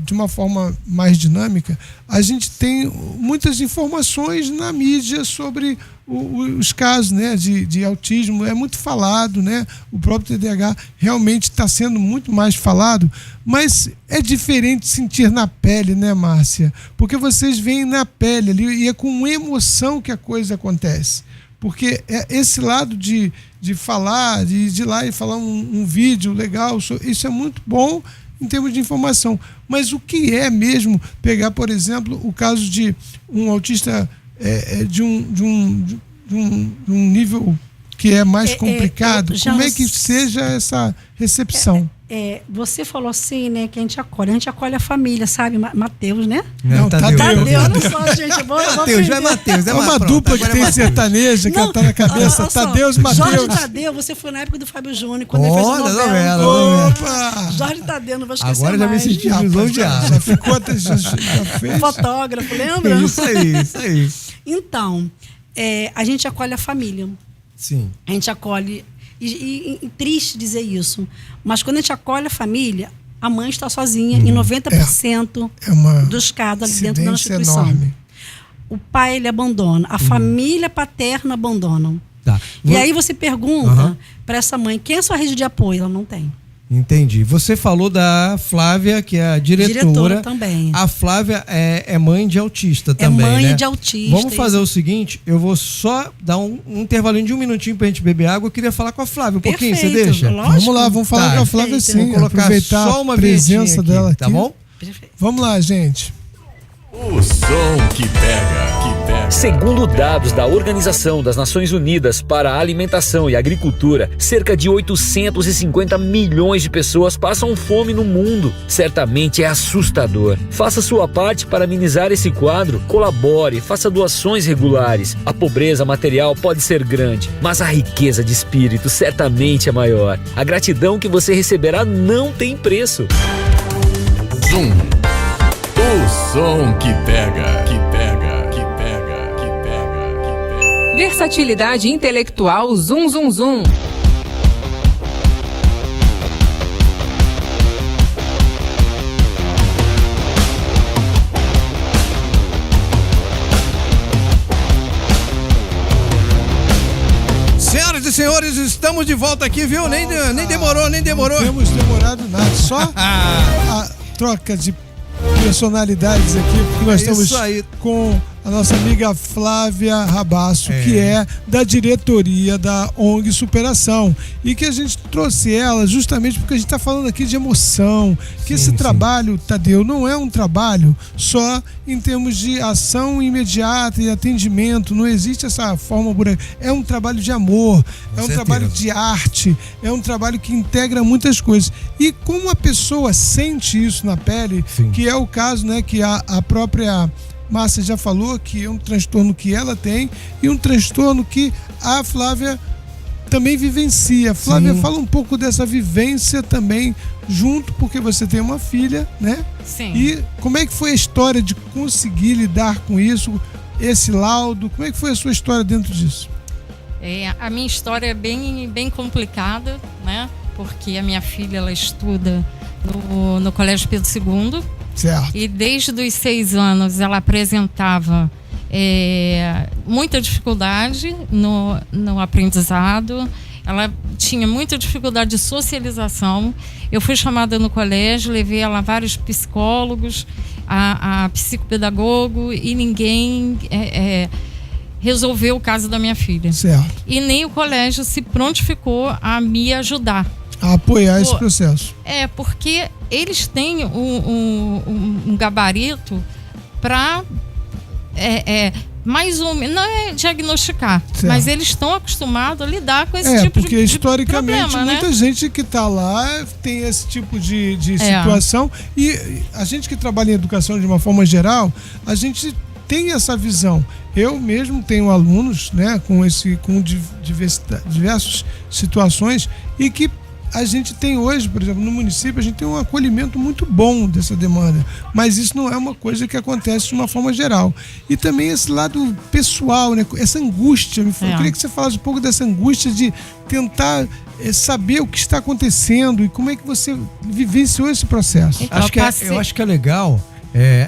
de uma forma mais dinâmica, a gente tem muitas informações na mídia sobre os casos, né, de autismo. É muito falado, né? O próprio TDAH realmente está sendo muito mais falado, mas é diferente sentir na pele, né, Márcia? Porque vocês veem na pele ali e é com emoção que a coisa acontece. Porque esse lado de falar, de ir lá e falar um vídeo legal, isso é muito bom em termos de informação. Mas o que é mesmo pegar, por exemplo, o caso de um autista de um nível que é mais complicado? Como é que seja essa recepção? Você falou assim, né, que a gente acolhe a família, sabe? Matheus, né? Não, Tadeu, olha só, gente. Matheus, já é Matheus. É uma dupla que tem sertaneja que tá na cabeça. Tadeu e Matheus. Jorge Tadeu, você foi na época do Fábio Júnior, quando ele fez a novela. Opa! Jorge Tadeu, não vou esquecer agora mais. Já me senti lisonjeado. Já ficou até já fez. Fotógrafo, lembra? Isso aí. Então, a gente acolhe a família. Sim. A gente acolhe... E triste dizer isso, mas quando a gente acolhe a família, a mãe está sozinha em 90% dos casos ali dentro da instituição. Enorme. O pai, ele abandona, a família paterna abandona. Tá. E aí você pergunta para essa mãe, quem é a sua rede de apoio? Ela não tem. Entendi. Você falou da Flávia, que é a diretora também. A Flávia é mãe de autista também, mãe, né? de autista. Vamos fazer o seguinte, eu vou só dar um intervalinho de 1 minutinho pra gente beber água. Eu queria falar com a Flávia um pouquinho, você deixa? Lógico. Vamos lá, vamos falar com a Flávia sim. Vou colocar aproveitar só uma a presença aqui, dela aqui. Tá bom? Perfeito. Vamos lá, gente. O som que pega, que pega. Segundo dados da Organização das Nações Unidas para a Alimentação e Agricultura, cerca de 850 milhões de pessoas passam fome no mundo. Certamente é assustador. Faça sua parte para amenizar esse quadro, colabore, faça doações regulares. A pobreza material pode ser grande, mas a riqueza de espírito certamente é maior. A gratidão que você receberá não tem preço. Zoom. O som que pega, que pega, que pega, que pega, que pega. Versatilidade intelectual Zoom Zoom Zoom. Senhoras e senhores, estamos de volta aqui, viu? Nem demorou. Não temos demorado nada, só a troca de personalidades aqui, porque nós estamos com a nossa amiga Flávia Rabasso, que é da diretoria da ONG Superação, e que a gente trouxe ela justamente porque a gente está falando aqui de emoção, que esse trabalho, Tadeu, não é um trabalho só em termos de ação imediata e atendimento, não existe essa forma buraca, é um trabalho de amor, é um trabalho de arte, é um trabalho que integra muitas coisas, e como a pessoa sente isso na pele, que é o caso, né, que a própria Márcia já falou, que é um transtorno que ela tem e um transtorno que a Flávia também vivencia. Flávia, fala um pouco dessa vivência também junto, porque você tem uma filha, né? Sim. E como é que foi a história de conseguir lidar com isso, esse laudo? Como é que foi a sua história dentro disso? A minha história é bem complicada, né? Porque a minha filha, ela estuda no Colégio Pedro II. Certo. E desde os 6 anos ela apresentava muita dificuldade no aprendizado. Ela tinha muita dificuldade de socialização. Eu fui chamada no colégio, levei ela a vários psicólogos, a psicopedagogo, e ninguém resolveu o caso da minha filha. Certo. E nem o colégio se prontificou a me ajudar. A apoiar esse processo. Porque eles têm um gabarito para mais ou menos, não é diagnosticar, mas eles estão acostumados a lidar com esse tipo de problema. Porque historicamente muita gente que está lá tem esse tipo de situação, e a gente que trabalha em educação de uma forma geral, a gente tem essa visão. Eu mesmo tenho alunos, né, com diversas situações, e que a gente tem hoje, por exemplo, no município, a gente tem um acolhimento muito bom dessa demanda, mas isso não é uma coisa que acontece de uma forma geral. E também esse lado pessoal, né? Essa angústia, eu queria que você falasse um pouco dessa angústia de tentar saber o que está acontecendo e como é que você vivenciou esse processo. Eu acho que é legal,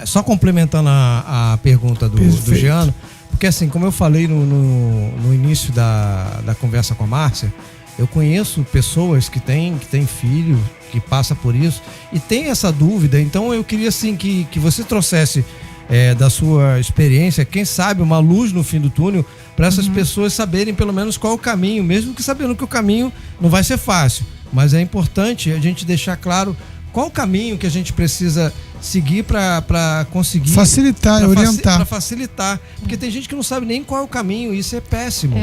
só complementando a pergunta do Giano, porque assim, como eu falei no início da conversa com a Márcia, eu conheço pessoas que têm filho, que passa por isso e tem essa dúvida. Então eu queria assim que você trouxesse da sua experiência, quem sabe uma luz no fim do túnel, para essas pessoas saberem pelo menos qual é o caminho, mesmo que sabendo que o caminho não vai ser fácil, mas é importante a gente deixar claro qual o caminho que a gente precisa seguir para conseguir facilitar, orientar. Para facilitar, porque tem gente que não sabe nem qual é o caminho, isso é péssimo.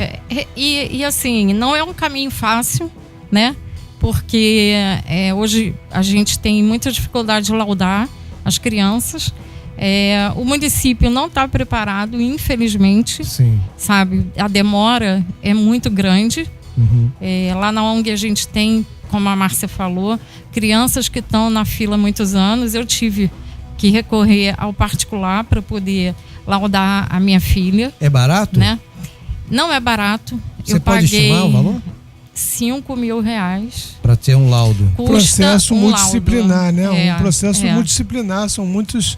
E assim, não é um caminho fácil, né? Porque hoje a gente tem muita dificuldade de laudar as crianças. O município não está preparado, infelizmente. Sim. Sabe? A demora é muito grande. Lá na ONG a gente tem, como a Márcia falou, crianças que estão na fila há muitos anos. Eu tive que recorrer ao particular para poder laudar a minha filha. É barato? Né? Não é barato. Você pode estimar o valor? R$5.000. Para ter um laudo. Processo multidisciplinar, laudo, né? Um processo multidisciplinar, são muitos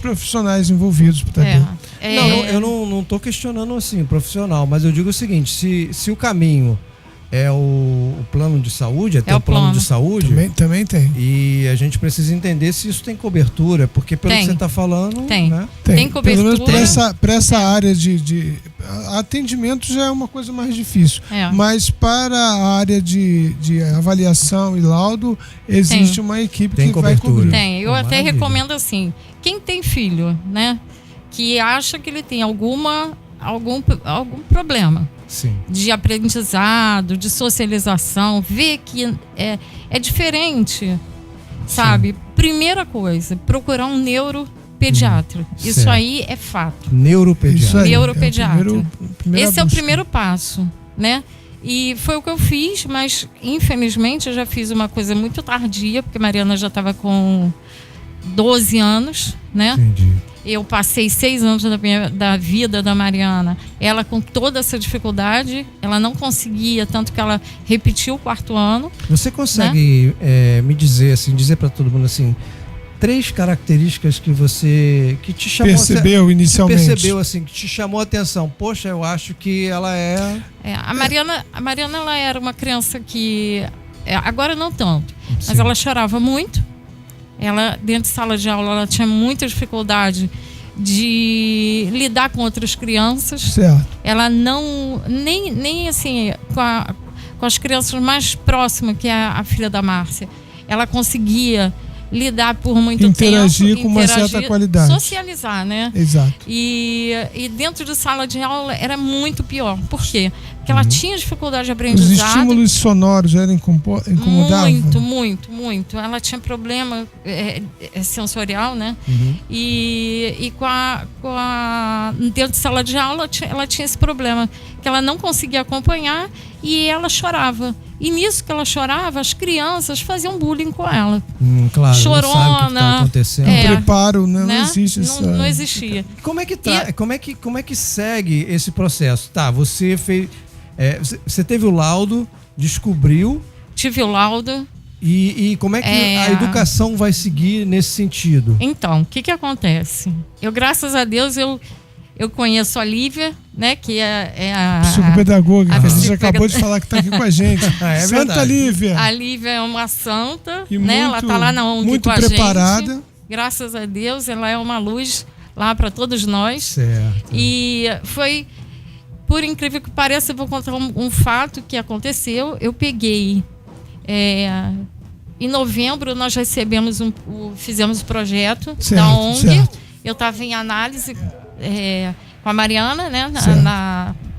profissionais envolvidos. Eu não estou questionando assim o profissional, mas eu digo o seguinte, se o caminho é o plano de saúde, o plano de saúde. Também tem. E a gente precisa entender se isso tem cobertura, porque pelo que você está falando. Tem. Né? Tem cobertura. Pelo menos para essa área de atendimento já é uma coisa mais difícil. Mas para a área de avaliação e laudo, existe uma equipe que vai cobrir. Eu até recomendo assim, quem tem filho, né? que acha que ele tem algum problema. Sim. De aprendizado, de socialização, vê que é diferente, sabe? Primeira coisa, procurar um neuropediatra. Isso certo. aí é fato. Neuropediatra. Isso aí, Neuropediatra. Esse é o busca. primeiro passo, né? E foi o que eu fiz, mas infelizmente eu já fiz uma coisa muito tardia, porque a Mariana já estava com 12 anos, né? Entendi. Eu passei 6 anos da vida da Mariana, ela com toda essa dificuldade, ela não conseguia, tanto que ela repetiu o 4º ano. Você consegue me dizer, assim, dizer para todo mundo assim, 3 características que te chamou Percebeu inicialmente. Que percebeu assim, que te chamou a atenção. Poxa, eu acho que ela a Mariana ela era uma criança que agora não tanto, mas ela chorava muito. Ela, dentro de sala de aula, ela tinha muita dificuldade de lidar com outras crianças. Certo. Ela não, nem assim, com as crianças mais próximas, que é a filha da Márcia, ela conseguia lidar por muito interagir tempo. Com uma certa qualidade. Socializar, né? Exato. E dentro de sala de aula era muito pior. Por quê? Porque ela tinha dificuldade de aprendizado. Os estímulos sonoros eram incomodavam? Muito. Ela tinha problema sensorial, né? E dentro de sala de aula ela tinha esse problema, que ela não conseguia acompanhar e ela chorava. E nisso que ela chorava, as crianças faziam bullying com ela. Claro, chorona. Não sabe o que tá acontecendo. Preparo, né? Não existe isso. Não existia. Como é que segue esse processo? Tá, você fez... você teve o laudo, descobriu... Tive o laudo. E como é que a educação vai seguir nesse sentido? Então, o que acontece? Eu, graças a Deus, eu conheço a Lívia, né? Que é a psicopedagoga. A gente acabou de falar que está aqui com a gente. É Santa verdade. Lívia. A Lívia é uma santa, e né? Ela está lá na ONG muito com a preparada. gente. Graças a Deus, ela é uma luz lá para todos nós. Certo. E foi, por incrível que pareça, eu vou contar um fato que aconteceu. Eu peguei... em novembro nós recebemos fizemos o projeto da ONG. Certo. Eu estava em análise com a Mariana, né,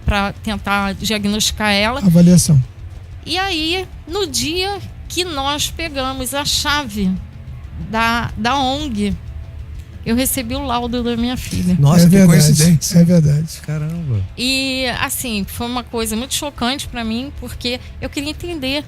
para tentar diagnosticar ela. Avaliação. E aí, no dia que nós pegamos a chave da ONG, eu recebi o laudo da minha filha. Nossa, que coincidência. É verdade. Caramba. E assim, foi uma coisa muito chocante para mim, porque eu queria entender,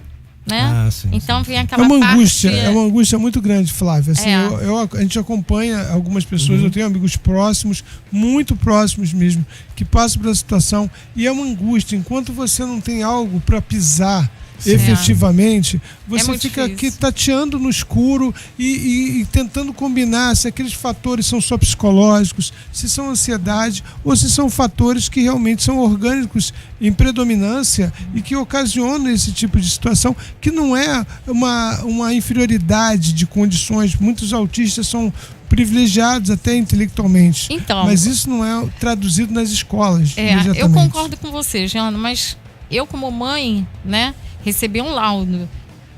né? Sim, então vem aquela é uma parte... angústia, é uma angústia muito grande, Flávia. Assim, a gente acompanha algumas pessoas, eu tenho amigos próximos, muito próximos mesmo, que passam por essa situação, e é uma angústia. Enquanto você não tem algo para pisar efetivamente, você fica aqui tateando no escuro e tentando combinar se aqueles fatores são só psicológicos, se são ansiedade ou se são fatores que realmente são orgânicos em predominância e que ocasionam esse tipo de situação, que não é uma inferioridade de condições. Muitos autistas são privilegiados até intelectualmente, mas isso não é traduzido nas escolas. Eu concordo com você, Jana, mas eu, como mãe, né, recebi um laudo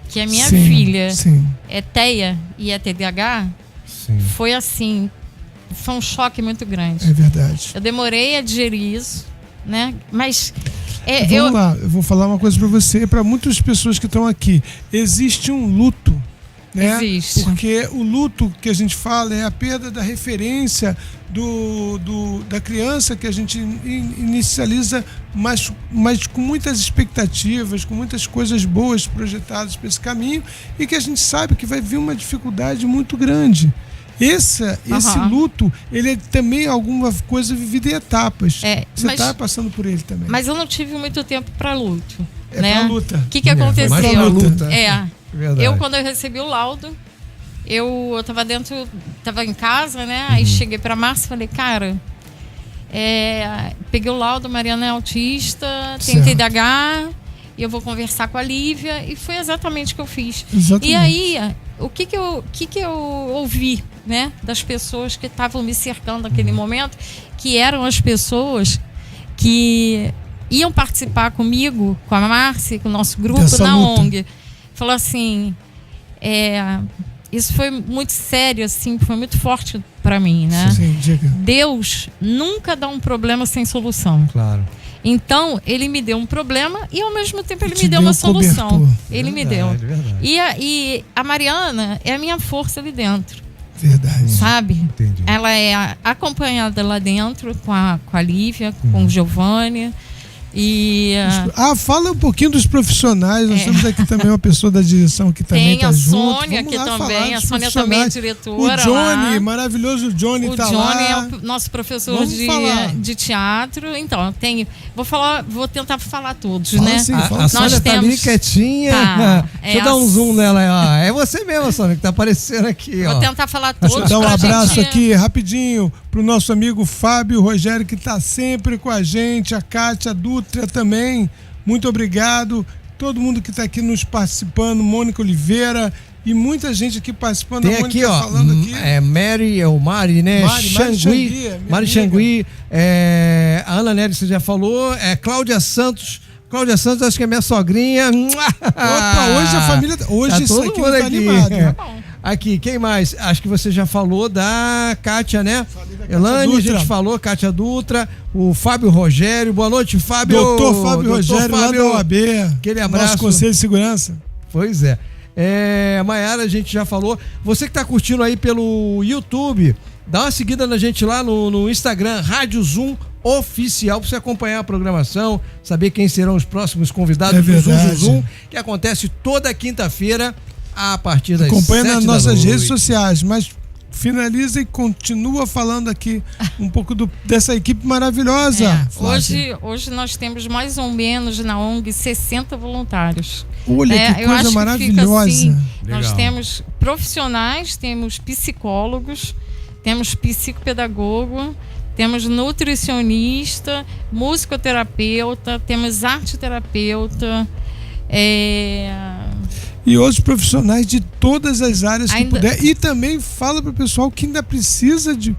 que a minha filha é TEA e é TDAH. Foi assim, foi um choque muito grande. É verdade. Eu demorei a digerir isso, né? Mas vamos lá, eu vou falar uma coisa para você, para muitas pessoas que estão aqui. Existe um luto, né? Existe. Porque o luto que a gente fala é a perda da referência da criança, que a gente inicializa, mas com muitas expectativas, com muitas coisas boas projetadas para esse caminho, e que a gente sabe que vai vir uma dificuldade muito grande. Esse luto, ele é também alguma coisa vivida em etapas. Você está passando por ele também. Mas eu não tive muito tempo para luto. Para luta. O que aconteceu? Mais pra luta. Eu, quando eu recebi o laudo, eu tava em casa, né? Aí cheguei pra Márcia e falei, cara, peguei o laudo, Mariana é autista, tem TDAH, e eu vou conversar com a Lívia, e foi exatamente o que eu fiz. Exatamente. E aí, o que eu ouvi, né, das pessoas que estavam me cercando naquele momento, que eram as pessoas que iam participar comigo, com a Márcia, com o nosso grupo na ONG. Falou assim, isso foi muito sério, assim, foi muito forte para mim, né? Sim, diga. Deus nunca dá um problema sem solução. Claro. Então, ele me deu um problema e ao mesmo tempo ele Te me deu deu uma um solução. cobertor. Ele me deu. E a Mariana é a minha força ali dentro. Verdade. Sabe? Entendi. Ela é acompanhada lá dentro com a Lívia, com o Giovanni. E fala um pouquinho dos profissionais. Nós temos aqui também uma pessoa da direção que também tem tá a junto. Sônia Vamos aqui lá também. falar A dos Sônia também é profissionais. diretora. O Johnny, lá. maravilhoso Johnny, O tá Johnny lá. é o nosso professor Vamos falar. de teatro. Então, vou tentar falar todos, Fala né? sim, fala. A Sônia tá ali quietinha. é Deixa eu dar um zoom nela aí, ó. É você mesmo, Sônia, que tá aparecendo aqui, ó. Vou tentar falar todos. Deixa eu dar um pra abraço gente... aqui rapidinho pro nosso amigo Fábio Rogério, que tá sempre com a gente, a Kátia Dutra também. Muito obrigado. Todo mundo que tá aqui nos participando, Mônica Oliveira e muita gente aqui participando. Tem a Mônica aqui, ó, falando aqui. Mari, né? Mari Xangui, a Ana Nery, você já falou, Cláudia Santos, acho que é minha sogrinha. Opa, hoje a família. Hoje tá isso aqui tá animado. Tá bom. Aqui, quem mais? Acho que você já falou da Kátia, né? Elane, a gente falou, Kátia Dutra, o Fábio Rogério. Boa noite, Fábio. Doutor Fábio Rogério, lá da OAB. Aquele abraço. Nosso Conselho de Segurança. Pois é. Maiara, a gente já falou. Você que tá curtindo aí pelo YouTube, dá uma seguida na gente lá no Instagram, Rádio Zoom Oficial, para você acompanhar a programação, saber quem serão os próximos convidados do Zoom Zoom, que acontece toda quinta-feira a partir das 7 da noite. Acompanha nas nossas redes sociais, mas finaliza e continua falando aqui um pouco dessa equipe maravilhosa. Hoje nós temos mais ou menos na ONG 60 voluntários. Olha que coisa maravilhosa. Assim, nós temos profissionais, temos psicólogos, temos psicopedagogo, temos nutricionista, musicoterapeuta, temos arteterapeuta, e outros profissionais de todas as áreas que puder. E também fala para o pessoal que ainda precisa de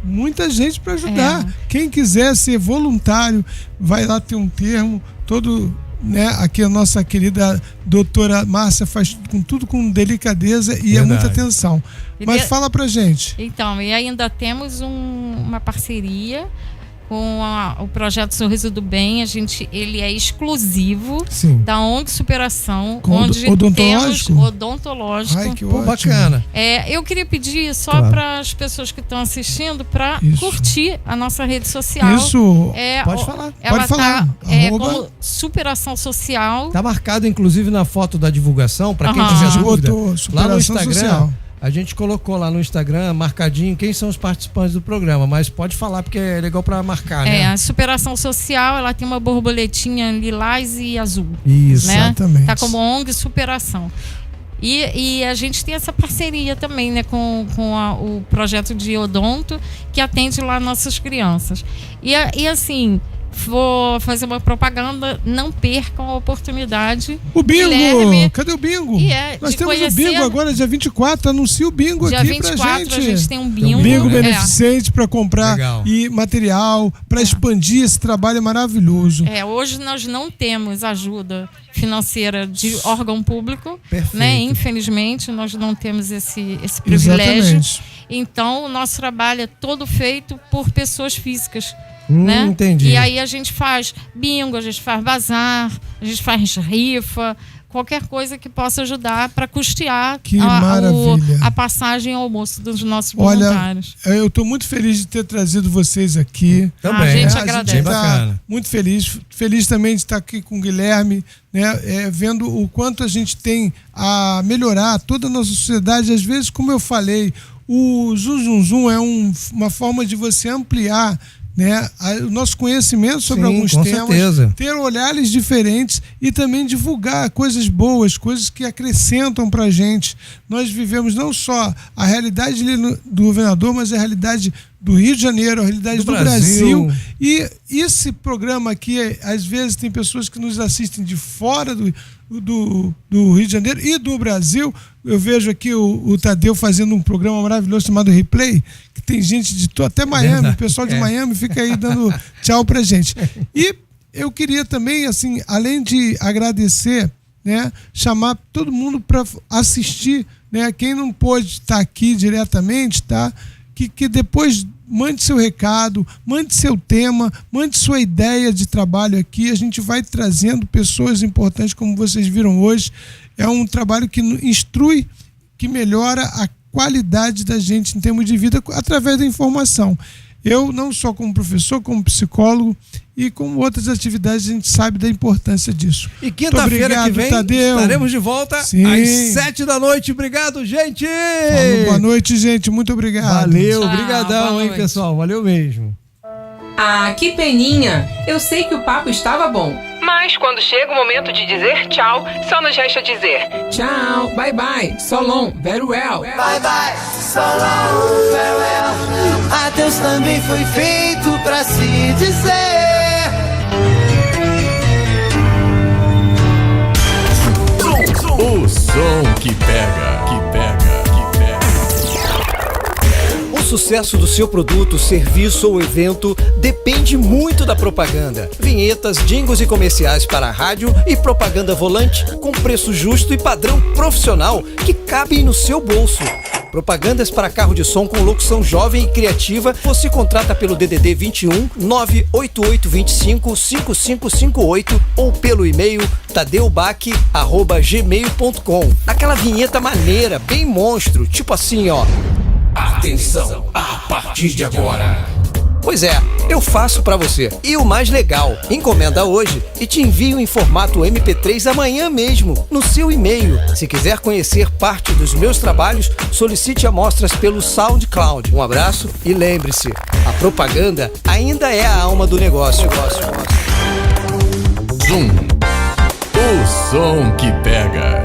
muita gente para ajudar. Quem quiser ser voluntário, vai lá ter um termo todo, né? Aqui a nossa querida doutora Márcia faz tudo com delicadeza e muita atenção. Mas fala pra gente. Então, e ainda temos uma parceria com o projeto Sorriso do Bem. Ele é exclusivo da ONG Superação, onde temos odontológico. Ai, que bacana. Eu queria pedir só para as pessoas que estão assistindo para curtir a nossa rede social. Isso, pode falar. Ela tá como Superação Social. Tá marcado, inclusive, na foto da divulgação, para quem tiver dúvida, lá no Instagram. Social. A gente colocou lá no Instagram, marcadinho, quem são os participantes do programa, mas pode falar porque é legal para marcar, né? A Superação Social, ela tem uma borboletinha lilás e azul. Isso, né? Exatamente. Tá como ONG Superação. E a gente tem essa parceria também, né, com o projeto de odonto, que atende lá nossas crianças. E assim, vou fazer uma propaganda, não percam a oportunidade. O bingo! Guilherme, cadê o bingo? Nós temos conhecer... o bingo agora, dia 24, anuncia o bingo dia aqui 24, pra gente. A gente tem um bingo. Bingo beneficente para comprar e material, para expandir esse trabalho maravilhoso. Hoje nós não temos ajuda financeira de órgão público, Perfeito. né? Infelizmente, nós não temos esse privilégio. Exatamente. Então, o nosso trabalho é todo feito por pessoas físicas. Né? Entendi. E aí a gente faz bingo, a gente faz bazar, a gente faz rifa, qualquer coisa que possa ajudar para custear a passagem e almoço dos nossos voluntários. Olha, eu estou muito feliz de ter trazido vocês aqui. Também. A gente agradece. Gente tá muito feliz também de estar aqui com o Guilherme, né? Vendo o quanto a gente tem a melhorar toda a nossa sociedade. Às vezes, como eu falei, o Zoom é uma forma de você ampliar, né, o nosso conhecimento sobre alguns temas, certeza. Ter olhares diferentes e também divulgar coisas boas, coisas que acrescentam pra gente. Nós vivemos não só a realidade do governador, mas a realidade do Rio de Janeiro, a realidade do Brasil. E esse programa aqui, às vezes tem pessoas que nos assistem de fora do Rio de Janeiro e do Brasil. Eu vejo aqui o Tadeu fazendo um programa maravilhoso chamado Replay, que tem gente de até Miami, o pessoal de Miami fica aí dando tchau pra gente. E eu queria também, assim, além de agradecer, né, chamar todo mundo para assistir, né, quem não pôde estar aqui diretamente, tá? que depois mande seu recado, mande seu tema, mande sua ideia de trabalho aqui. A gente vai trazendo pessoas importantes, como vocês viram hoje. É um trabalho que instrui, que melhora a qualidade da gente em termos de vida através da informação. Eu, não só como professor, como psicólogo e com outras atividades, a gente sabe da importância disso. E quinta-feira que vem, Tadeu, estaremos de volta às 7 da noite. Obrigado, gente! Boa noite, gente. Muito obrigado. Valeu, brigadão, hein, pessoal? Valeu mesmo. Ah, que peninha! Eu sei que o papo estava bom. Mas quando chega o momento de dizer tchau, só nos resta dizer tchau, bye bye, so long, very well. Bye bye, so long, farewell. Adeus também foi feito pra se dizer. O som que pega, que pega, que pega. O sucesso do seu produto, serviço ou evento depende muito da propaganda. Vinhetas, jingles e comerciais para rádio e propaganda volante com preço justo e padrão profissional que cabem no seu bolso. Propagandas para carro de som com locução jovem e criativa, você contrata pelo DDD 21 98825 5558 ou pelo e-mail tadeubac@gmail.com. Aquela vinheta maneira, bem monstro, tipo assim, ó. Atenção, a partir de agora. Pois é, eu faço pra você. E o mais legal, encomenda hoje e te envio em formato MP3 amanhã mesmo, no seu e-mail. Se quiser conhecer parte dos meus trabalhos, solicite amostras pelo SoundCloud. Um abraço e lembre-se, a propaganda ainda é a alma do negócio. Zoom. O som que pega,